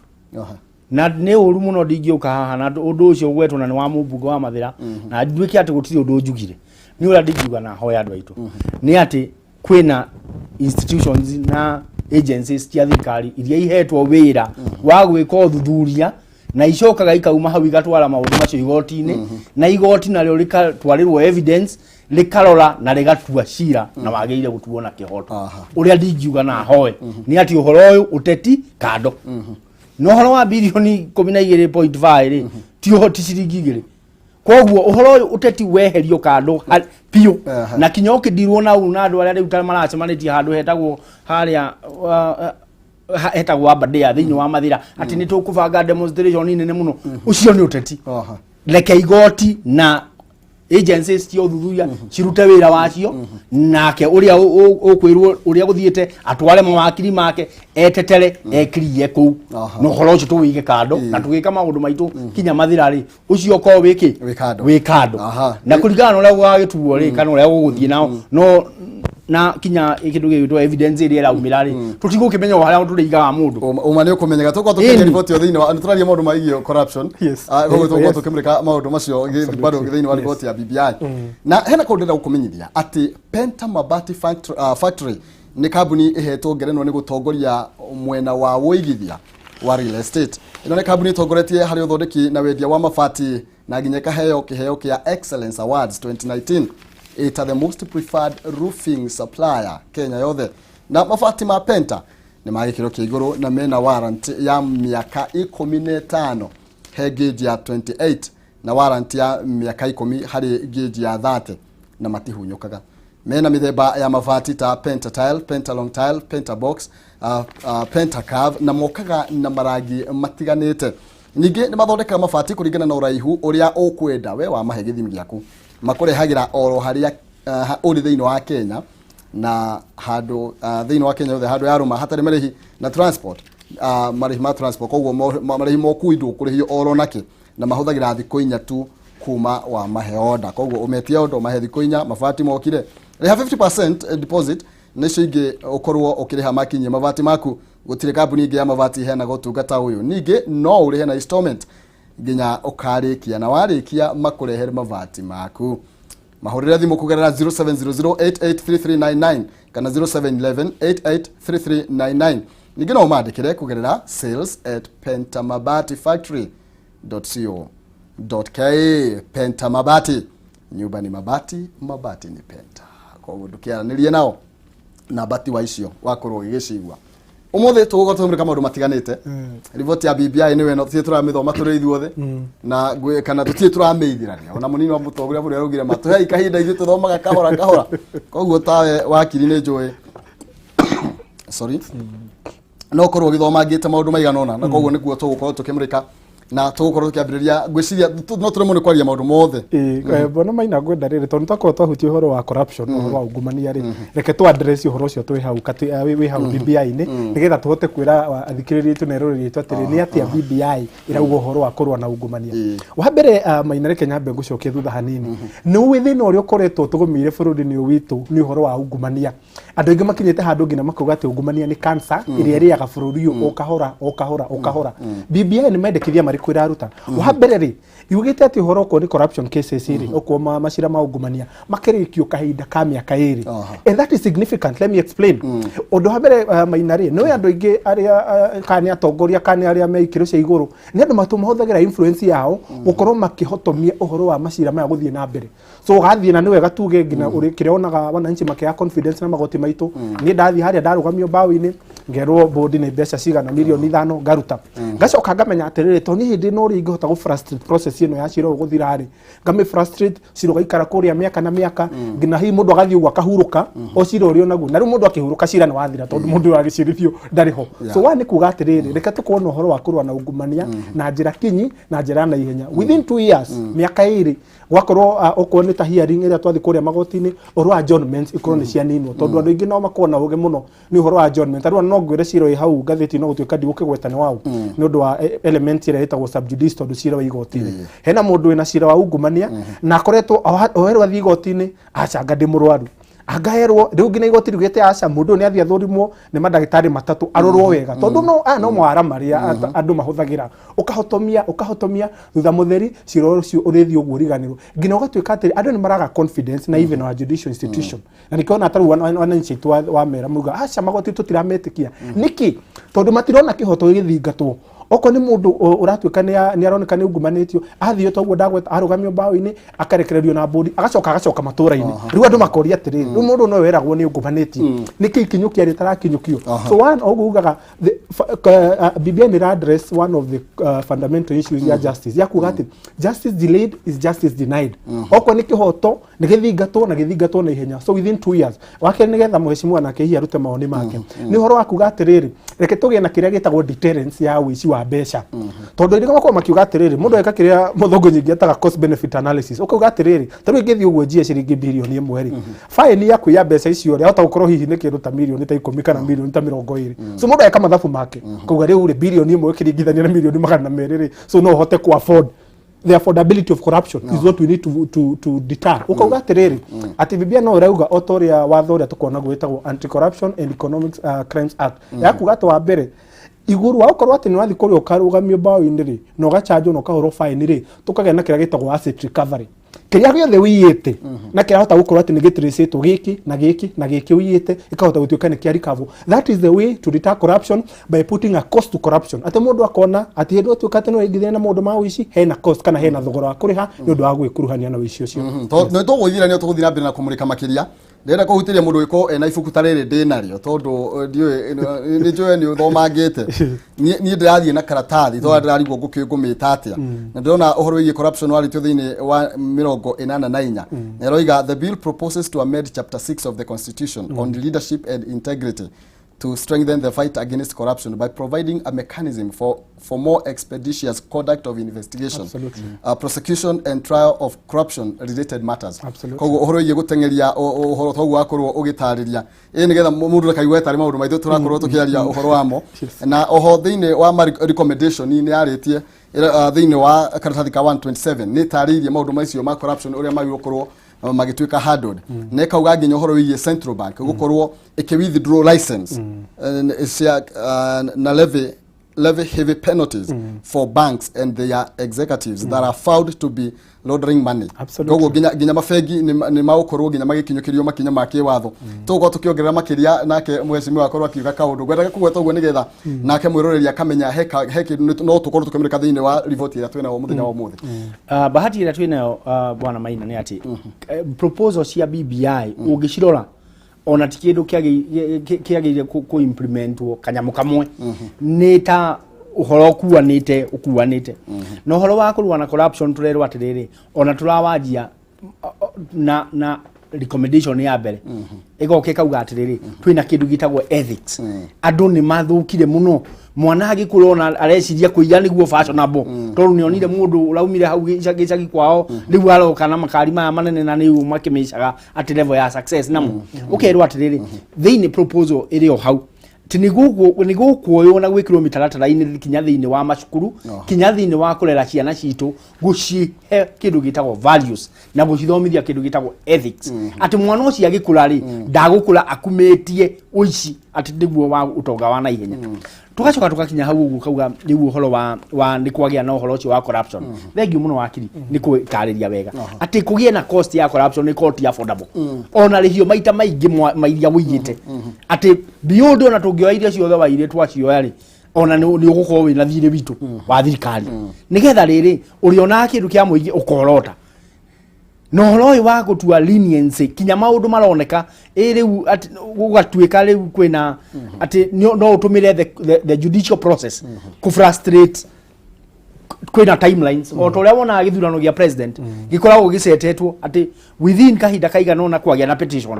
na ne uru muno ndingiuka haha na undu ucio gwetwo na ni wa mubunge wa Mathira na ndwike ati gutiri undu njugire ni ura ndingiuga na hoya andu aitu ni ati kwina institutions na agencies cia thirikari iria ihetwo wira wa gwika uthuthuria na icokaga ikauma hau igatwara maundu macio igoti-ini na igoti naryo rikatwarirwo evidence rikarora na rigatua cira na wagirire gutuo na kihoto uria ndingiuga na hoye ni ati uhoro uyu uteti kando no horo wa bilioni 12.5 ri ti uhoti ciringi igiri koguo uhoro uyu uteti weherio kando pio na kinyoki dirwo na unadu aria riu maracemanitie handu hetagwo haria hetagwo Aberdare thiini wa Mathira ati ni tukubanga demonstration nene muno ucio ni uteti reke igoti na agencies cia uthuthuria cirute wira wacio nake uria ukwirwo uria guthiete atware mawakiri make etetere ekirie ku no horo ucio tuwige kando na tugika maundu maitu kinya Mathira ri ucio ko wiki wikando na kuringana na uria gwagituo ri kana uria guguthie nao no na kinya ikindu gitwa evidence iria iraumira ri tutigukimenya haria turigaga mundu uma ni ukumenyega tuko tukenye report yo thiini wa turaria maundu maigio corruption gogo tuko tukimurika maundu macio bado thiini wa report ya BBI na hena kundira gukumenyithia ati Penta Mabati Factory ni kambuni ihetwo ngerenwa ni gutongoria mwena wa woigithia wa real estate ino ni kambuni itongoretie hari uthondeki na wendia wa mabati na ginyeka kiheo kia Excellence Awards 2019 it are the most preferred roofing supplier Kenya yothe na mabati ma Penta ni magikiro kia iguru na mena warranty ya miaka 15 he gauge ya 28 na warranty ya miaka 10 hari gauge ya 30 na matihunyukaga mena mithemba ya mabati ta Penta Tile, Penta Long Tile, Penta Box, Penta Curve na mokaga na marangi matiganite ningi ni mathondeka mabati kuringana na uraihu uria ukwenda we wa mahe githimi giaku makurehagira oro haria uri thiini wa Kenya na handu thiini wa Kenya yothe handu yaruma hatari marihi na transport marihi ma transport koguo marihi moku indu kurihio oro nake na mahuthagira thikũ 4 tu kuma wa mahe order koguo umetia ondo mahe thikũ 4 mabati mokire riha 50% deposit nicio ingi ukorwo ukiriha makinye mabati maku gutire kambuni ingi ya mabati hena gotungata uyu ningi no urihe na installment nginya ukarikia na warikia makurehere mabati maku mahurira thimu kugerera 0700883399 kana 0711883399 ningi no mandikire kugerera sales@pentamabatifactory.co.ke Penta Mabati nyumba ni mabati mabati ni Penta kwa ndukiaranirie nao na bati wa icio wakorwo gigicigwa umuthe tugotumira kama matiganite report ya BBI niwe no tutie turamithoma turi ithuothe na kana tutie turameithirania ona munini wa mutongoria buri arugire matuhe ikahinda ithu tuthomaga kahora koguo tawe wakiri ni njui sorry no korwo githoma ngite maundu maigana ona na koguo niguo tugukorwo tukimurika na tugukorwo tukiambiriria ngwiciria no turemo ni kwaria maundu mothe bona Maina ngwenda riri tondu twakorwo twahutia uhoro wa corruption uhoro wa ungumania ri reke tu address uhoro ucio twi hau wi hau BBI ni nigetha tuhote kwira athikiriria tu na ruriri tu atiri ni atia BBI irauga uhoro wa kurwa na ungumania wa mbere Maina reke nyambe ngucokie thutha hanini ni withina uria ukoretwo tugumire bururi-ini witu ni uhoro wa ungumania andu aingi makinyite handu ngina makuga ati ungumania ni cancer iria riaga bururi uyu ukahora BBI ni mendekithia mariko iraruta wa mbere ri yugite ati uhoro ko ni corruption cases iri okwo macira ma ungumania makirikio kahinda ka miaka iri and that is significant. Let me explain. Undu wa mbere Maina ri no andu aingi aria kani atongoria kani aria meikiro cia iguru ni andu matumahuthagira influence yao gukorwo makihotomia uhoro wa macira maya guthie na mbere so gathie na niwe gatuge ngina uri kirionaga wananchi makia confidence na magoti maitu ni ndathi haria ndarugamio bawi-ini ngerwo board ni mbeca cigana milioni 5 ngaruta ngacoka ngamenya atiriri to ni hindi no ri ingihota gu frustrate process ino ya ciro guthira ri ngame frustrate ciro gaikara kuria miaka na miaka ngina hi mundu agathie ugwa kahuruka o ciro uri onagu na ri mundu akihuruka cira ni wathira tondu mundu agicirithio ndariho so wani kuga atiriri reka tukuona uhoro wa kurwa na ungumania na njira kinyi na njira na ihenya within 2 years miaka iri gwakorwo okwo ni ta hearing iria twathi kuria magoti-ini uhoro wa adjournments ikorwo ni cianinwo tondu andu aingi no makona uge muno ni uhoro wa adjournment aru no ngwire ciro hau gatheti no gutuika ndigukigweta ni wau ni undu wa element iria itagwo subjudice tondu ciro wa igoti-ini hena mundu wina ciro wa ungumania na akoretwo oherwo athi igoti-ini acanga ndi murwaru agaerwo riu ngina igoti rigete aca mundu ni athia thurimwo ni madagitari matatu arorwo wega tondu no mwara maria andu mahuthagira ukahotomia thutha mutheri ciro ucio urithio uguo riganirwo ngina ugatuika atiri andu ni maraga confidence na even our judicial institution na nikiona ataru wananchi wa mera muga aca magoti tutirametikia niki tondu matirona kihoto githingatwo oko ni mundu uratuika ni aroneka ni ungumanitio athio toguo ndagweta arugamio bawi-ini akarekererio na board agacoka matura-ini riu andu makoria atiri riu mundu no weragwo ni ungumanitio niki ikinyukia ritarakinyukio so one ogugaga BBI ni address one of the fundamental issues ya justice ya kuga ati justice delayed is justice denied oko ni kihoto ni githingatwo na ihenya so within 2 years wake ni getha muheshimiwa nake hi arute maoni make ni horo wa kuga atiriri reke tugie na kiria gitagwo deterrence ya wici wa mbeca tondu ndi makwa makiuga atiriri mundu eka kiria muthungu nyingi ataga cost benefit analysis ukuga atiriri taru ngithi uguo njie ciringi bilioni 1 fine ya kuya mbeca icio ria hota gukorwo hihi ni kindu ta milioni ta 10 kana milioni ta 20 so mundu eka mathabu make kuga riu bilioni 1 kiringithania na milioni 200 so no hote ku afford. The affordability of corruption is what we need to deter. Ukauga atiriri ati BBI no rauga otoria watho uria tukona gwitagwo Anti-Corruption and Economic Crimes Act yakuga ati wa mbere iguru wa ukorwo ati ni wathi kuri ukarugamio bawi-ini ri no gachanjo no kahoro fine ri tukagea na kiria gitagwo asset recovery kiria giothe wiyite na kiria hota gukorwo ati ni gitricitwo giki na giki wiyite ikahota gutuika ni kiari kavo. That is the way to deter corruption by putting a cost to corruption. Ati mundu akona ati hindu tuika ati no igithia na mundu ma wici hena cost kana hena thogora wa kuriha ni undu wa gwikuruhania na wici ucio no tuguthira ni tuguthira mbere na kumurika makiria ndenda kuhutiria mundu wiko ena ibuku tariri ndinario tondu ndiwe ni njoe ni uthomangite ni ndirathie na karatathi to ndirarigwo ngumita atia na ndona uhoro wigi corruption wari tu thini wa 84 na roiga the bill proposes to amend chapter 6 of the constitution on leadership and integrity to strengthen the fight against corruption by providing a mechanism for more expeditious conduct of investigation, prosecution and trial of corruption related matters. Koguo uhoro ye gutengeria uhoro togu akorwo ugitariria nigetha mundu akaigwa tari maundu maithu turakorwo tukiaria uhoro wamo na oho thini wa recommendation ni aritie thini wa karatathi ka 127 ni taririe maundu maicio ma corruption uria magirwo magituika handled ne kauga nginya uhoro wiye central bank gukorwo iki withdraw license na levy heavy penalties for banks and their executives that are found to be laundering money. Koguo nginya mafegi ni maukorwo nginya magikinyukirio makinya make watho tugo tukiongerera makiria nake mweshimi wakorwo akiuga kaundu gwetha kugweta uguo nigetha nake mwiroreri akamenya heki no tukorwo tukimirika thini wa report ira twina muthenya wa muthi bahati ira twina bwana Maina ni ati proposal cia BBI ungicirora ona tikindu kiageire ku implementwo kanyamu kamwe ni ta uhoro ukuanite no uhoro wa kurwa na corruption turero atiriri ona turawajia na recommendation ya mbere igoke kauga atiriri twina kindu gitagwo ethics andu ni mathukire muno mwana agikurona areciria kuiya niguo fashionable tondu ni onire mundu uraumire hau gicagi kwao riu aroka na makari maya manene na ni makimecaga at level ya success namo ukerwo atiriri thiini proposal iri o hau tinigu kuoyo na gwikirwo mitaratara-ini kinya thiini wa macukuru kinya thiini wa kurera ciana citu gucihe kindu gitagwo values na gucithomithia kindu gitagwo ethics ati mwana ucio agikura ri ndagukura akumetie uici ati niguo wa utonga wa naihenya tugacoka tugakinya hau uguo kauga riu uhoro wa ni kwagia na uhoro ucio wa corruption thengiu muno wakiri ni kuikariria wega ati kugie na cost ya corruption ni cost affordable ona rihio maita maingi mairia wigite ati beyond ona tungioya iria ciothe waire twacioya ri ona ni ugukorwo wina thiri witu wa thirikari nigetha riri uriona kindu kia muingi ukorota no horo wa gutua leniency kinya maundu maroneka riu gugatuika riu kwina ati no utumire the judicial process ku frustrate kwina timelines o toria wona githurano gia president gikoragwo gisetetwo ati within kahinda kaigana ona kwagia na petition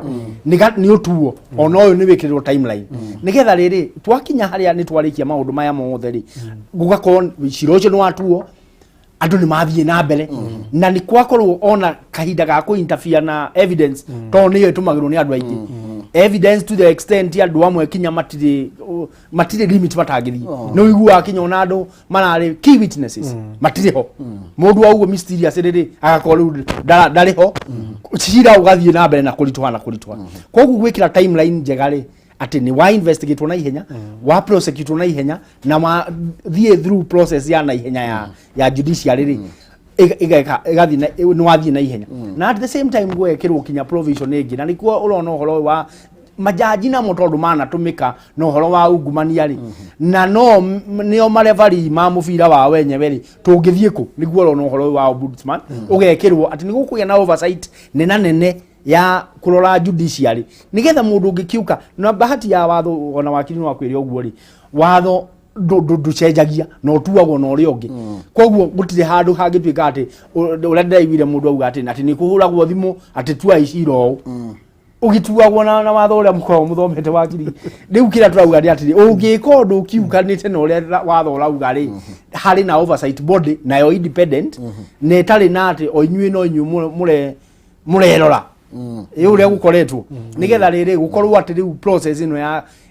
ni utuo ona uyu ni wikirwo timeline nigetha riri twakinya haria ni twarikia maundu maya mothe ri gugakorwo cirocio ni watuo andu ni mathie na mbere na ni kwakorwo ona kahinda ga ku interfere na evidence to niyo itumagirwo ni andu aingi evidence to the extent ya andu amwe kinya matire limit matagithi no igua kinya ona andu marari key witnesses matire ho mundu wa ugo mysterious riri agakorwo ndari ho cira ugathie na mbere na kuritwa koguo gwikira timeline njegari ati ni wa investigate na ihenya wa prosecute na ihenya na ma thie through process ya na ihenya ya judiciary ri igathi ni wathie na ihenya na at the same time gwekirwo kinya provision ingi na nikuo urona uhoro wa majaji na motondu mana tumika no horo wa ungumania ri na no nio marevari ma mubira wa wenyewe ri tungithie ku niguo urona uhoro wa ombudsman ugekirwo ati nigukugia na oversight nene ya kurora judiciary nigetha mundu ungikiuka na bahati ya watho ona wakiri no akwiri oguo ri watho nducenjagia no tuagwo no ri ongi koguo gutire handu hangituika ati urenda iwire mundu auga ati ni kuhuragwo thimu ati tua iciro ugituagwo na watho uria mukoro muthomete wakiri riu kira turauga ri ati ungika undu ukiukanite no uria watho urauga ri hari na oversight body nayo independent ne tari na ati oinyui no inyu murerora uria gukoretwo nigetha riri gukorwo ati riu process ino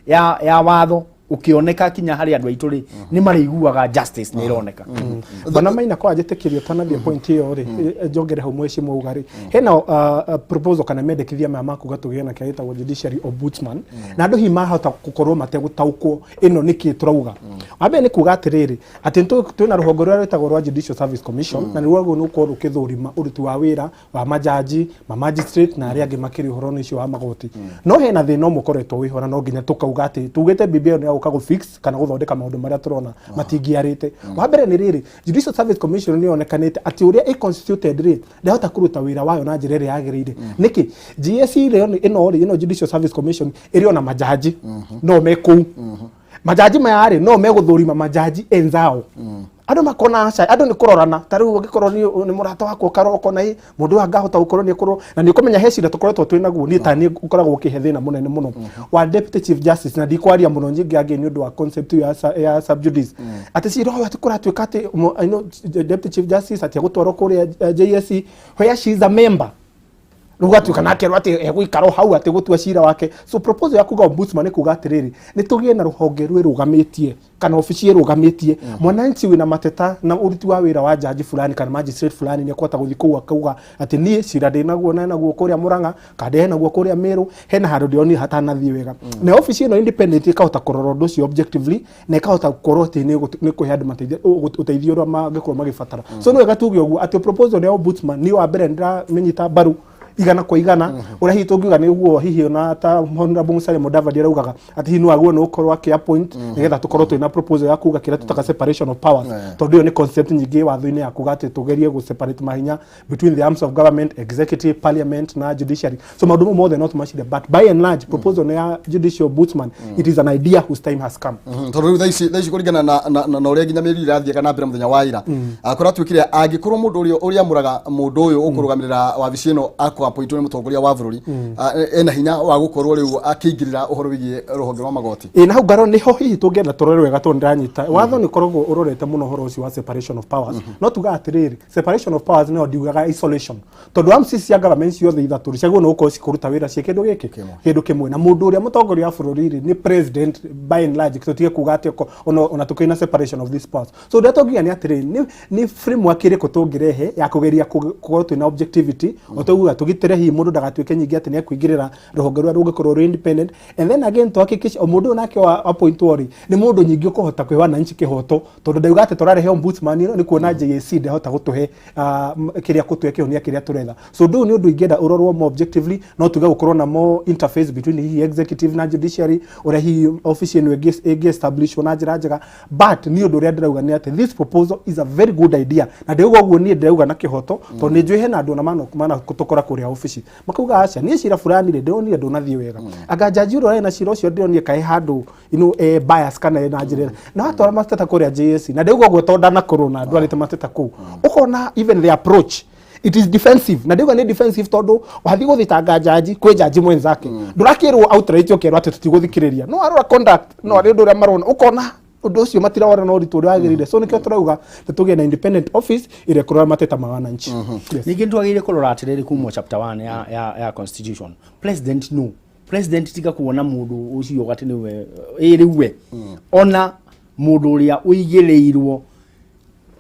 ya watho ukioneka kinya hari andu aitu ri ni mariguaga justice ni ironeka bana maina kwa ajetikirio tanathia point iyo ri njongere hau mweci mugari hena proposal kana mendekithia ma maku gatugena kaita wa judiciary ombudsman na andu hi mahota gukorwo mategutaukwo ino niki turauga abe ni kuga atiriri ati twina ruhongo rwa rwetagwo rwa Judicial Service Commission na niruo nuko rukithurima uruti wa wira wa majaji ma magistrate na aria angi makiri uhoro icio wa magoti no hena thina mukoretwo wihora no nginya tukauga ati tugite bibia ni uka go fix kana guthondeka maundu maria turona matingiarite wa mbere ni riri Judicial Service Commission ni onekanite ati uria constituted ri ndahota kuruta wira wayo na njira ria yagirire niki GSC ino Judicial Service Commission iri ona majaji no meku majaji mayari no meguthurima majaji enzao andu makona aca andu ni kurorana tariu gikorwo ni murata wako karoko na mundu angahota gukorwo ni kurwo na ni kumenya hecira tukoretwo twina guo ni tani ukoragwo ukihethina munene muno wa Deputy Chief Justice na dikwaria muno nyingi agi ni undu wa concept ya subjudice ati ciro ati kuratwika ati Deputy Chief Justice ati gutwaro kuria JSC where she is a member rugatuka nake rwati egwikaro hau ati gutua cira wake so proposal ya kuga ombudsman kuga atiriri ni tugie na ruhonge rugamitie kana ofisi rugamitie mwananchi wina mateta na uruti wa wira wa jaji fulani kana magistrate fulani ni kwata guthikua kuga ati ni cira ndinaguo na naguo kuria Murang'a kade naguo kuria Meru hena handu ndioni hatana thie wega na ofisi ino independent ikahota kurora undu cio objectively na ikahota gukorwo ati ni kuhe andu uteithio ura magikorwo magibatara so no wega tuge uguo ati proposal ya ombudsman ni wa mbere ndira menyita baru igana kwa igana uria hitu ngiuga ni uguo hihi ona ta Honorable Musalia Mudavadi araugaga ati hi no aguo no ukorwo appoint nigetha tukorwo twina proposal ya kuga kira tutaka separation of powers tondu ni concept nyingi watho-ini ya kuga ati tugerie gu separate mahinya between the arms of government, executive, parliament na judiciary so maundu mothe not much but by and large proposal ya judicial ombudsman it is an idea whose time has come tondu thaici kuringana na uria nginya miri irathie kana mbere muthenya wa ira akora twikire angikorwo mundu uria muraga mundu uyu ukurugamirira wabici ino akwa kwa point ni mutongoria wa bururi ena hinya wa gukorwo riu akingirira uhoro wigie ruhonge rwa magoti na hau ngaro niho hihi tungienda turore wega tondanyita watho ni korogwo urorete muno horo ucio wa separation of powers no tuga atiriri separation of powers no ndiugaga isolation tondu MCC ya government ciothe ithatu ciaguo no uko cikuruta wira cie kindu giki kindu kimwe na mundu uria mutongoria wa bururi ni president by and large tutige kuga ati ona tukina separation of these powers so ndatongia ni atiriri ni framework iri kutungirehe ya kugeria kugo twina objectivity otuga tugitire hi mundu ndagatuike nyingi ati ni akuingirira ruhonge rwa rungikorwo independent and then again tuhakikisha mundu nake wa point wori ni mundu nyingi ukuhota kwiwana nchi kihoto tondu ndauga ati turarehe ombudsman ni kuona JSC ndahota gutuhe kiria kutuhe kihonia kiria turetha so ndu ni undu ingenda urorwo more objectively no tuga gukorwo na more interface between hi executive na judiciary ora hi office eno egi establish na njira njega but ni undu ria ndirauga ni ati this proposal is a very good idea na ndauga guo ni ndirauga na kihoto tondu ni njui na andu na mana kutukora kuria office makuga acha ni cira fulani ri ndonire ndunathie wega anga jaji ro na cira ucio ndionire kai handu bias kana na njira na watwara mateta kuria JSC na ndauga guo tonda na corona ndwarite mateta ku ukona even the approach it is defensive na ndauga ni defensive tondu wathi guthitanga jaji kwi jaji mwenzake ndurakirwo outright ukirwo ati tutiguthikireria no arora conduct no ari ndu ria marona ukona undu ucio matirawara no ritu ria agirire so nikio turauga tutuge na independent office ire kurora mateta ma wananchi ningi twagire kurora atiriri kuma chapter 1 ya constitution president no president tiga kuona mundu ucio gati niwe iriwe ona mundu uria uigireirwo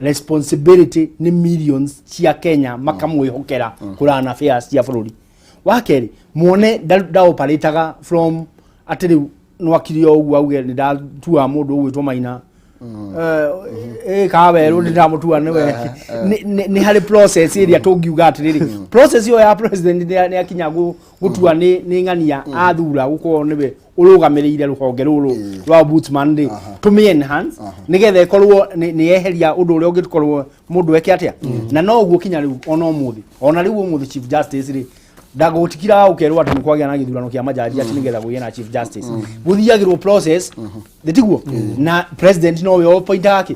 responsibility ni millions cia Kenya makamwihokera kurana affairs cia bururi wakeri muone da operataga from atiri nwakirio ugu auge ni ndatua mundu ugwitwo Maina kaweru ni ndamutua niwe ni hari process iria tungiuga atiriri process yo ya president ni akinya gutua ni ngania athura gukorwo niwe urugamirire ruhonge ruru rwa ombudsman ndi tumi enhance nigetha ikorwo ni eheria undu uria ungikorwo mundu eke atia na no uguo kinya riu ona umuthi ona riu umuthi chief justice ri ndagutikira ukerwa ati nikwagia na githurano kia majaji ati nigetha guye na chief justice guthiagirwo process nditiguo na president no we appoint yake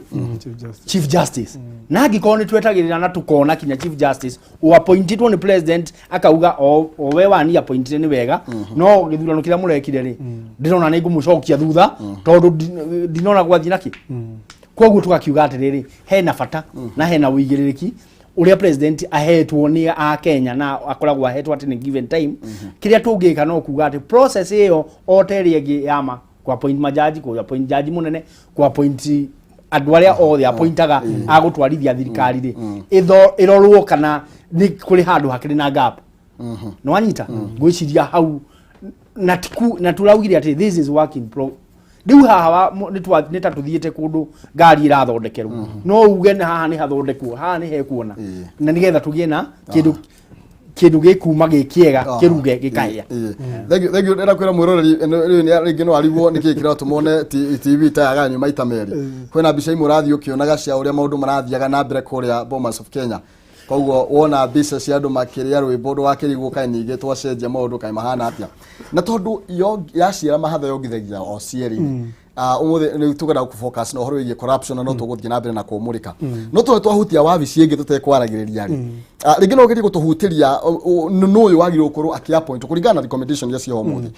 chief justice na ngikoni twetagirira na tukona kinya chief justice o appointedwo ni president akauga o we wani appointed ni wega no githurano kira murekire ri ndirona ni ngumucokia thutha tondu dinona gwathi naki koguo tugakiuga atiriri hena bata na hena uigiririki uria president ahetwo ni a Kenya na akoragwo ahetwo at any given time kiria tungika no kuga ati process iyo oteri egi yama kwa appoint majaji kwa appoint jaji munene kwa appoint andu aria othe appointaga agutwarithia thirikari ri irorwo kana ni kuri handu hakiri na gap no anyita gwiciria hau na turaugire ati this is working riu haha ni tatuthiete kundu ngari irathondekerwo no uge na haha ni hathondekwo haha ni hekuona na nigetha tugie na kindu gikuma gikiega kiruge gikahia thank you ndira kwira mwiroreri riu ni ringi no arigwo nikikira tumone TV ta yaganyu maita meri kwina bica imurathi ukionaga cia uria maundu marathiaga na mbere kuria Bomas of Kenya koguo wona bica cia andu makiria rwimbo rwakirigwo kai ningi twacenjia maundu kai mahana atia na tondu yo yaciara mahatha yongithagia o cieri umuthi ni tugenda ku focus no horo wigie corruption no tuguthie na mbere na kumurika no twahutia wabici ingi tutekwaragireria ringi no githii gutuhutiria no uyu wagire ukorwo aki appoint kuringana na recommendation ya cio umuthi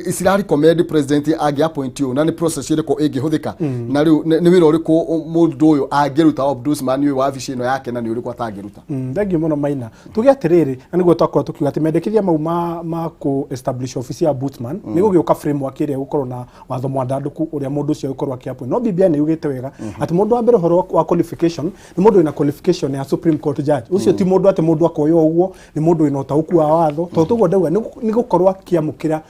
isira recommend president agi appoint you na ni process iriko ingihuthika na riu ni wira uriku mundu uyu angiruta ombudsman uyu wabici ino yake na ni uriku atangiruta thank you muno Maina tuge atiriri na niguo twakwa tukiuga ati mendekithia mau ma ku establish office ya ombudsman ni gugiuka framework iria gukorwo na watho mwandanduku uria mundu ucio ukorwo akiapo no BBI ni ugite wega ati mundu wa mbere horo wa qualification ni mundu ina qualification ya Supreme Court judge ucio ti mundu ati mundu akoyo uguo ni mundu ina utauku wa watho to tugo ndauga ni gukorwo akiamukira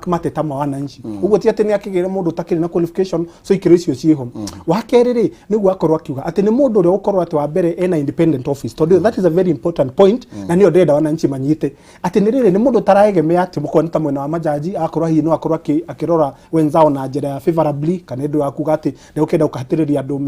mateta ma wananchi uguo ti ati ni akigire mundu takiri na qualification so ikiro icio ciho wa keriri ni guakorwo akiuga ati ni mundu uria ukorwo ati wa mbere ena independent office to that is a very important point na ni ndenda wananchi manyite ati ni riri ni mundu taraegemea ati mukoni ta mwena wa majaji akorwo hi no akorwo akirora wenzao na njira favorably kana ndu akuga ati ndukenda ukahatiriria andu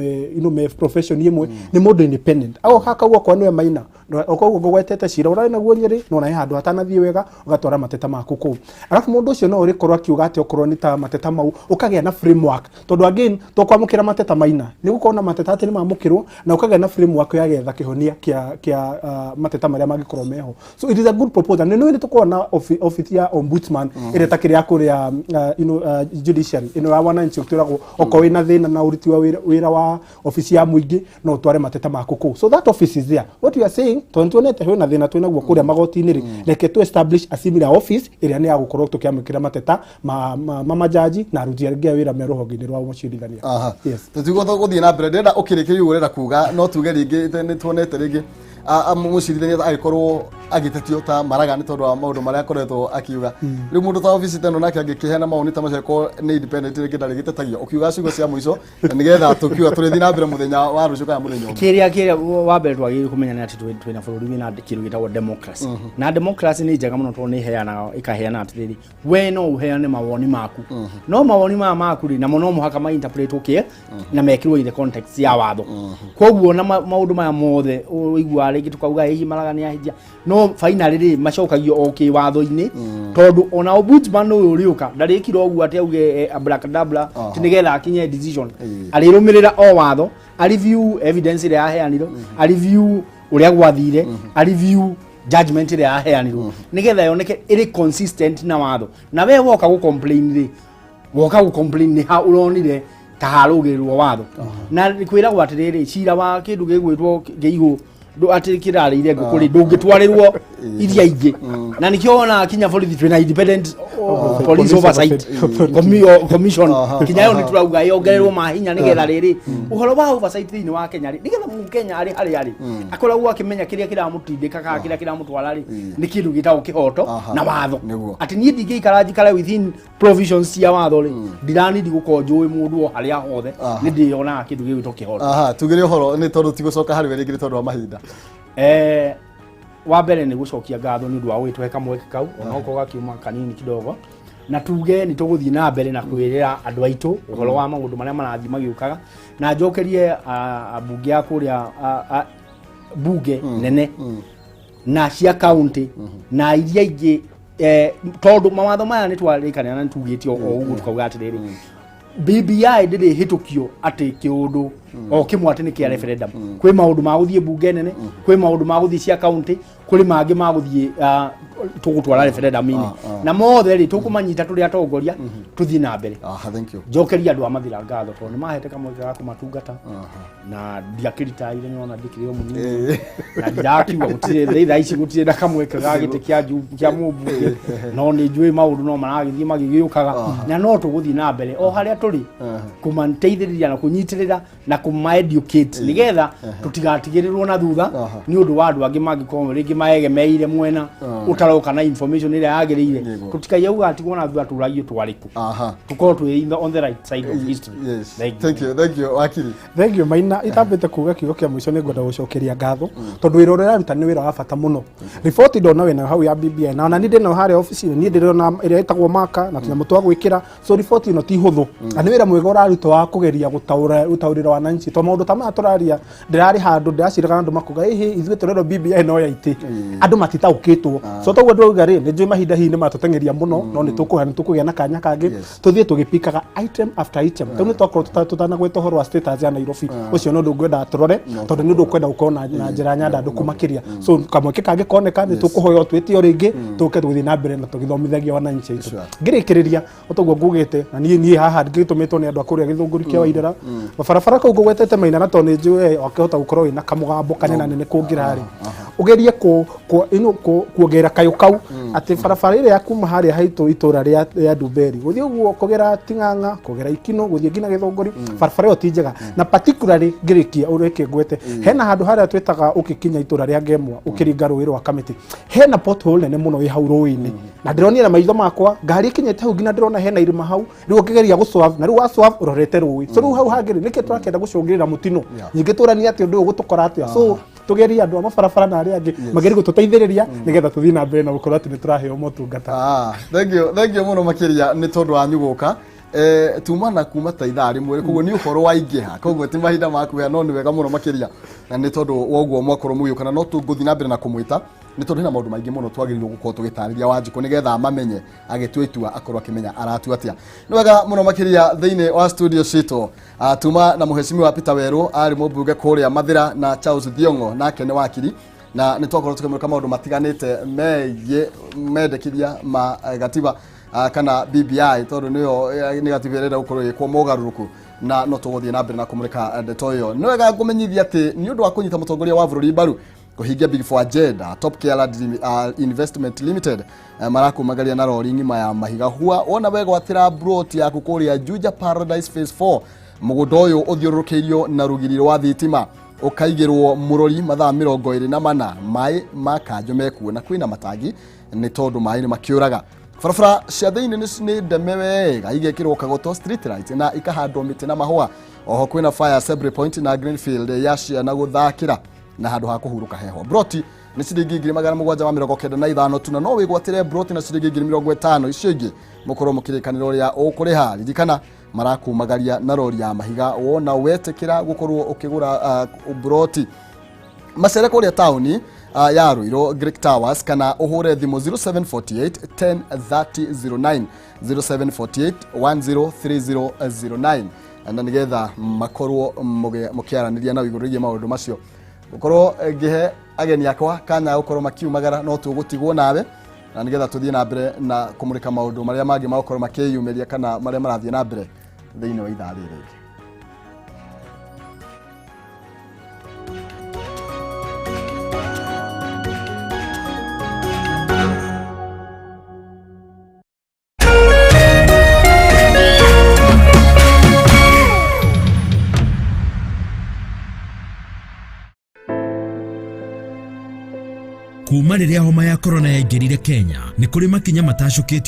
me profession imwe ni mundu independent au haka ugo kwa niwe Maina okoguo ngwetete cira urari naguo Nyeri no na handu hatanathie wega ugatwara mateta maku kuu arafu mundu ucio no urikorwo akiuga ati okorwo ni ta mateta mau ukagia na framework tondu again to kwamukira mateta Maina ni gukorwo na mateta ati ni mamukirwo na ukagia na framework ya getha kihonia kia mateta maria magikorwo meho so it is a good proposal ni tukorwo na office ya ombudsman ire takiri ya kuria judiciary ya wananchi utiragwo okorwo ina thina na uriti wa wira wa office ya muingi no utware mateta maku kuu so that office is there what you are saying tontuonete hwe na thina twinaguo kuria magoti-ini ri reke to establish a similar office iria ni ya gukorwo tukiamukira mateta mama jaji na aruti angi a wira me ruhonge-ini rwa mucirithania yes tutigotho guthie na mbere ndenda ukirikirio urenda kuga no tuge ringi ni tuonete ringi mucirithania agikorwo agitetio ta maraga ni tondu wa maundu maria akoretwo akiuga riu mundu ta office teno nake angikihena mauni ta maceko ni independent ringi ndari gitetagio ukiuga ciugo cia muico nigetha tukiuga turithi na mbere muthenya wa rucio kana muthenya kiria wa mbere twagire kumenya ni ati twina bururi wina kindu gitagwo democracy na democracy ni njega muno tondu ni heana ikaheana atiriri we no uheane mawoni maku no mawoni maku ri na muno muhaka ma interpret okay na mekirwo in the context ya watho koguo na maundu maya mothe uigua ringi tukauga hihi maraga ni ahijia no finally ri macokagio okay watho-ini tondu ona ombudsman uyu uriuka ndarikiro oguo ati auge abracadabra tinigetha akinye decision arirumirira o watho a review evidence ire aheanirwo a review uria gwathire a review judgment ire aheanirwo nigetha yoneke iri consistent na watho na we woka gu complain ni ha uronire taharugirwo watho na kwiragwo atiriri cira wa kindu gigwitwo ngeigu ndo atirikirarire ngukuri ndungitwarirwo iria ingi na nikiona kinya borithi twina independent police oversight commission kinya yo niturauga yongererwo mahinya nigetha riri uhoro wa oversight thini wa Kenya ri nigetha mu Kenya ari akoragwo akimenya kiria kiramutindika ka kiria kiramutwara ri ni kindu gitagwo kihoto na watho ati nie ndingikara njikare within provisions cia watho ri ndiranidi gukonjui mundu o haria hothe ni ndiona kindu gigwitwo kihoto tugire uhoro ni tondu tigucoka hari we ringi tondu wa mahinda wa mbere ni gucokia ngatho ni undu wa gwitwe kamweke kau onako gakiuma kanini kidogo na tuge ni tuguthii na mbere na kwirira andu aitu uhoro wa maundu maria marathi magiukaga na njokerie bunge ya kuria bunge nene na cia county na iria ingi tondu mawatho maya ni twarikania na tugitio o uguo tukauga atiriri BBI ndiri hitukio ati kiundu o kimwe ati ni kia referendum kwi maundu ma guthie bunge nene kwi maundu ma guthie cia county kuri mangi ma guthie tugutwara referendum ini na mothe ri tukumanyita turi atongoria tuthie na mbere thank you njokeria andu amathira ngatho tondu mahete kamweke ga kumatungata na ndiakirita ile nyona ndikiriro munini na ndirakiwa gutire thaa ici gutire na kamweke ga gite kia mubunge no ni njui maundu no maragithie magigiukaga na no tuguthie na mbere o haria turi kumanteithiriria na kunyitirira na kuma-educate nigetha tutigatigirirwo na thutha ni undu wa andu angi mangikorwo ringi maegemeire mwena utaroka na information ire yagirire tutikaiuga atigwo na thutha turagio twariku tukorwo twi on the right side of history. Thank you wakiri. Thank you Maina itambite kuga kiugo kia mwisho ni ngwenda gucokeria ngatho tondu wira uria aruta ni wira wa bata muno report ndona wena hau ya BBI na ona ni ndina hari office ni ndirona iria itagwo maka na tunyamu twa gwikira so report ino ti huthu ani wira mwega uraruta wa kugeria gutaurira wananchi to maundu tama turaria ndirari handu ndiraciraga andu makuga ithuĩ turero BBI no yaiti andu matitaukitwo so togwo ndauga ri ni njui mahinda hihi ni matutengeria muno no ni tukugia na kanya kangi tuthie tugipikaga item after item tondu twakorwo tutanagweta horo wa status ya Nairobi ucio no ndungwenda turore tondu ni ndukwenda gukona na njira nyanda andu kumakiria so kamweke kangi koneka ni tukuhoyo twitio ringi tuke tuthie na mbere na tugithomithagia wananchi itu ngirikiriria otogwo ngugite na nie haha ngitumitwo ni andu akuria githunguri kia waidera barabara kau ngwetete Maina na toni njui okihota gukorwo ina kamugambo kanena nene kungirari ugerie kuongera kayo kau ati barabara ile ya kuma haria haitu itura ria Nduberi guthie uguo kugera Ting'ang'a kugera Ikino guthie ngina Githunguri barabara iyo ti njega na particularly ngirikia ureke ngwete hena handu haria twitaga ukikinya itura ria Ngemwa ukiringa ruwi rwa Kamiti hena pothole nene muno wi hau ruwi-ini na ndironira maitho makwa ngari ikinyete hau ngina ndirona hena irima hau riu ngigeria guswave na riu waswave urorete ruwi so riu hau hangiri niki twakenda gucungirira mutino nyingi turania ati undu gutukora atia so tugeria andu amabarabara na aria angi mageri gututeithiriria nigetha tuthii na mbere na gukorwo ati ni turaheo motungata thank you muno makiria ni tondu wa nyuguka tumana kuma ta ithaa rimwe koguo ni uhoro wa ingiha koguo ti mahinda makuya no ni wega muno makiria na ni tondu woguo mwakoro muyo kana no tunguthi na mbere na kumwita ni tondu hina maundu maingi muno twagirirwo gukorwo tugitariria Wanjiku nigetha mamenye agitua itua akorwo akimenya aratua atia ni wega muno makiria thiini wa studio cito tuma na muheshimiwa Peter Weru ari mubunge kuria Mathira na Charles Thiongo nake ni wakiri na nitwakorwo tukimurika maundu matiganite megie mendekithia ma gatiba kana BBI tondu niyo ni gatiba irenda gukorwo ikwo mogaruruku na no tuguthie na mbere na kumurika ndeto iyo ni wega ngumenyithia ati ni undu wa kunyita mutongoria wa bururi mbaru kuhingia Big Four agenda Top Care Investment Limited marakumagaria na rori ngima ya mahiga hua wona wega watira broti ya kukuria Juja Paradise Phase 4 mugundo uyu uthiurukirio na rugiriro wa thitima ukaigirwo murori mathaa 24 mai makanjo mekuo na kwina matangi ni tondu mai ni makiuraga farafara cia thiini ni ndeme wega igekirwo kagoto street light na ikahandwo miti na mahua oho kwina fire assembly point na Greenfield yacia na guthakira na handu ha kuhuruka heho broti ni ciringi 795 tuna no wigwatire broti na ciringi 50 icio ingi mukorwo mukirikaniro ria ukuriha ririkana marakumagaria na rori ya mahiga wona wetekira gukorwo ukigura broti macere kuria tauni ya Ruiru Greek Towers kana uhure thimu 0748 103009 0748 103009 na nigetha makorwo mukiaraniria na iguru rigi maundu macio gukorwo ngihe ageni akwa kana gukorwo makiumagara no tugutigwo nawe na nigetha tuthie na mbere na kumurika maundu maria mangi makorwo makiyumeria kana maria marathie na mbere thiini wa ithaa riri. Kuma riria homa ya corona yaingirire Kenya ni kuri makinya matacukitio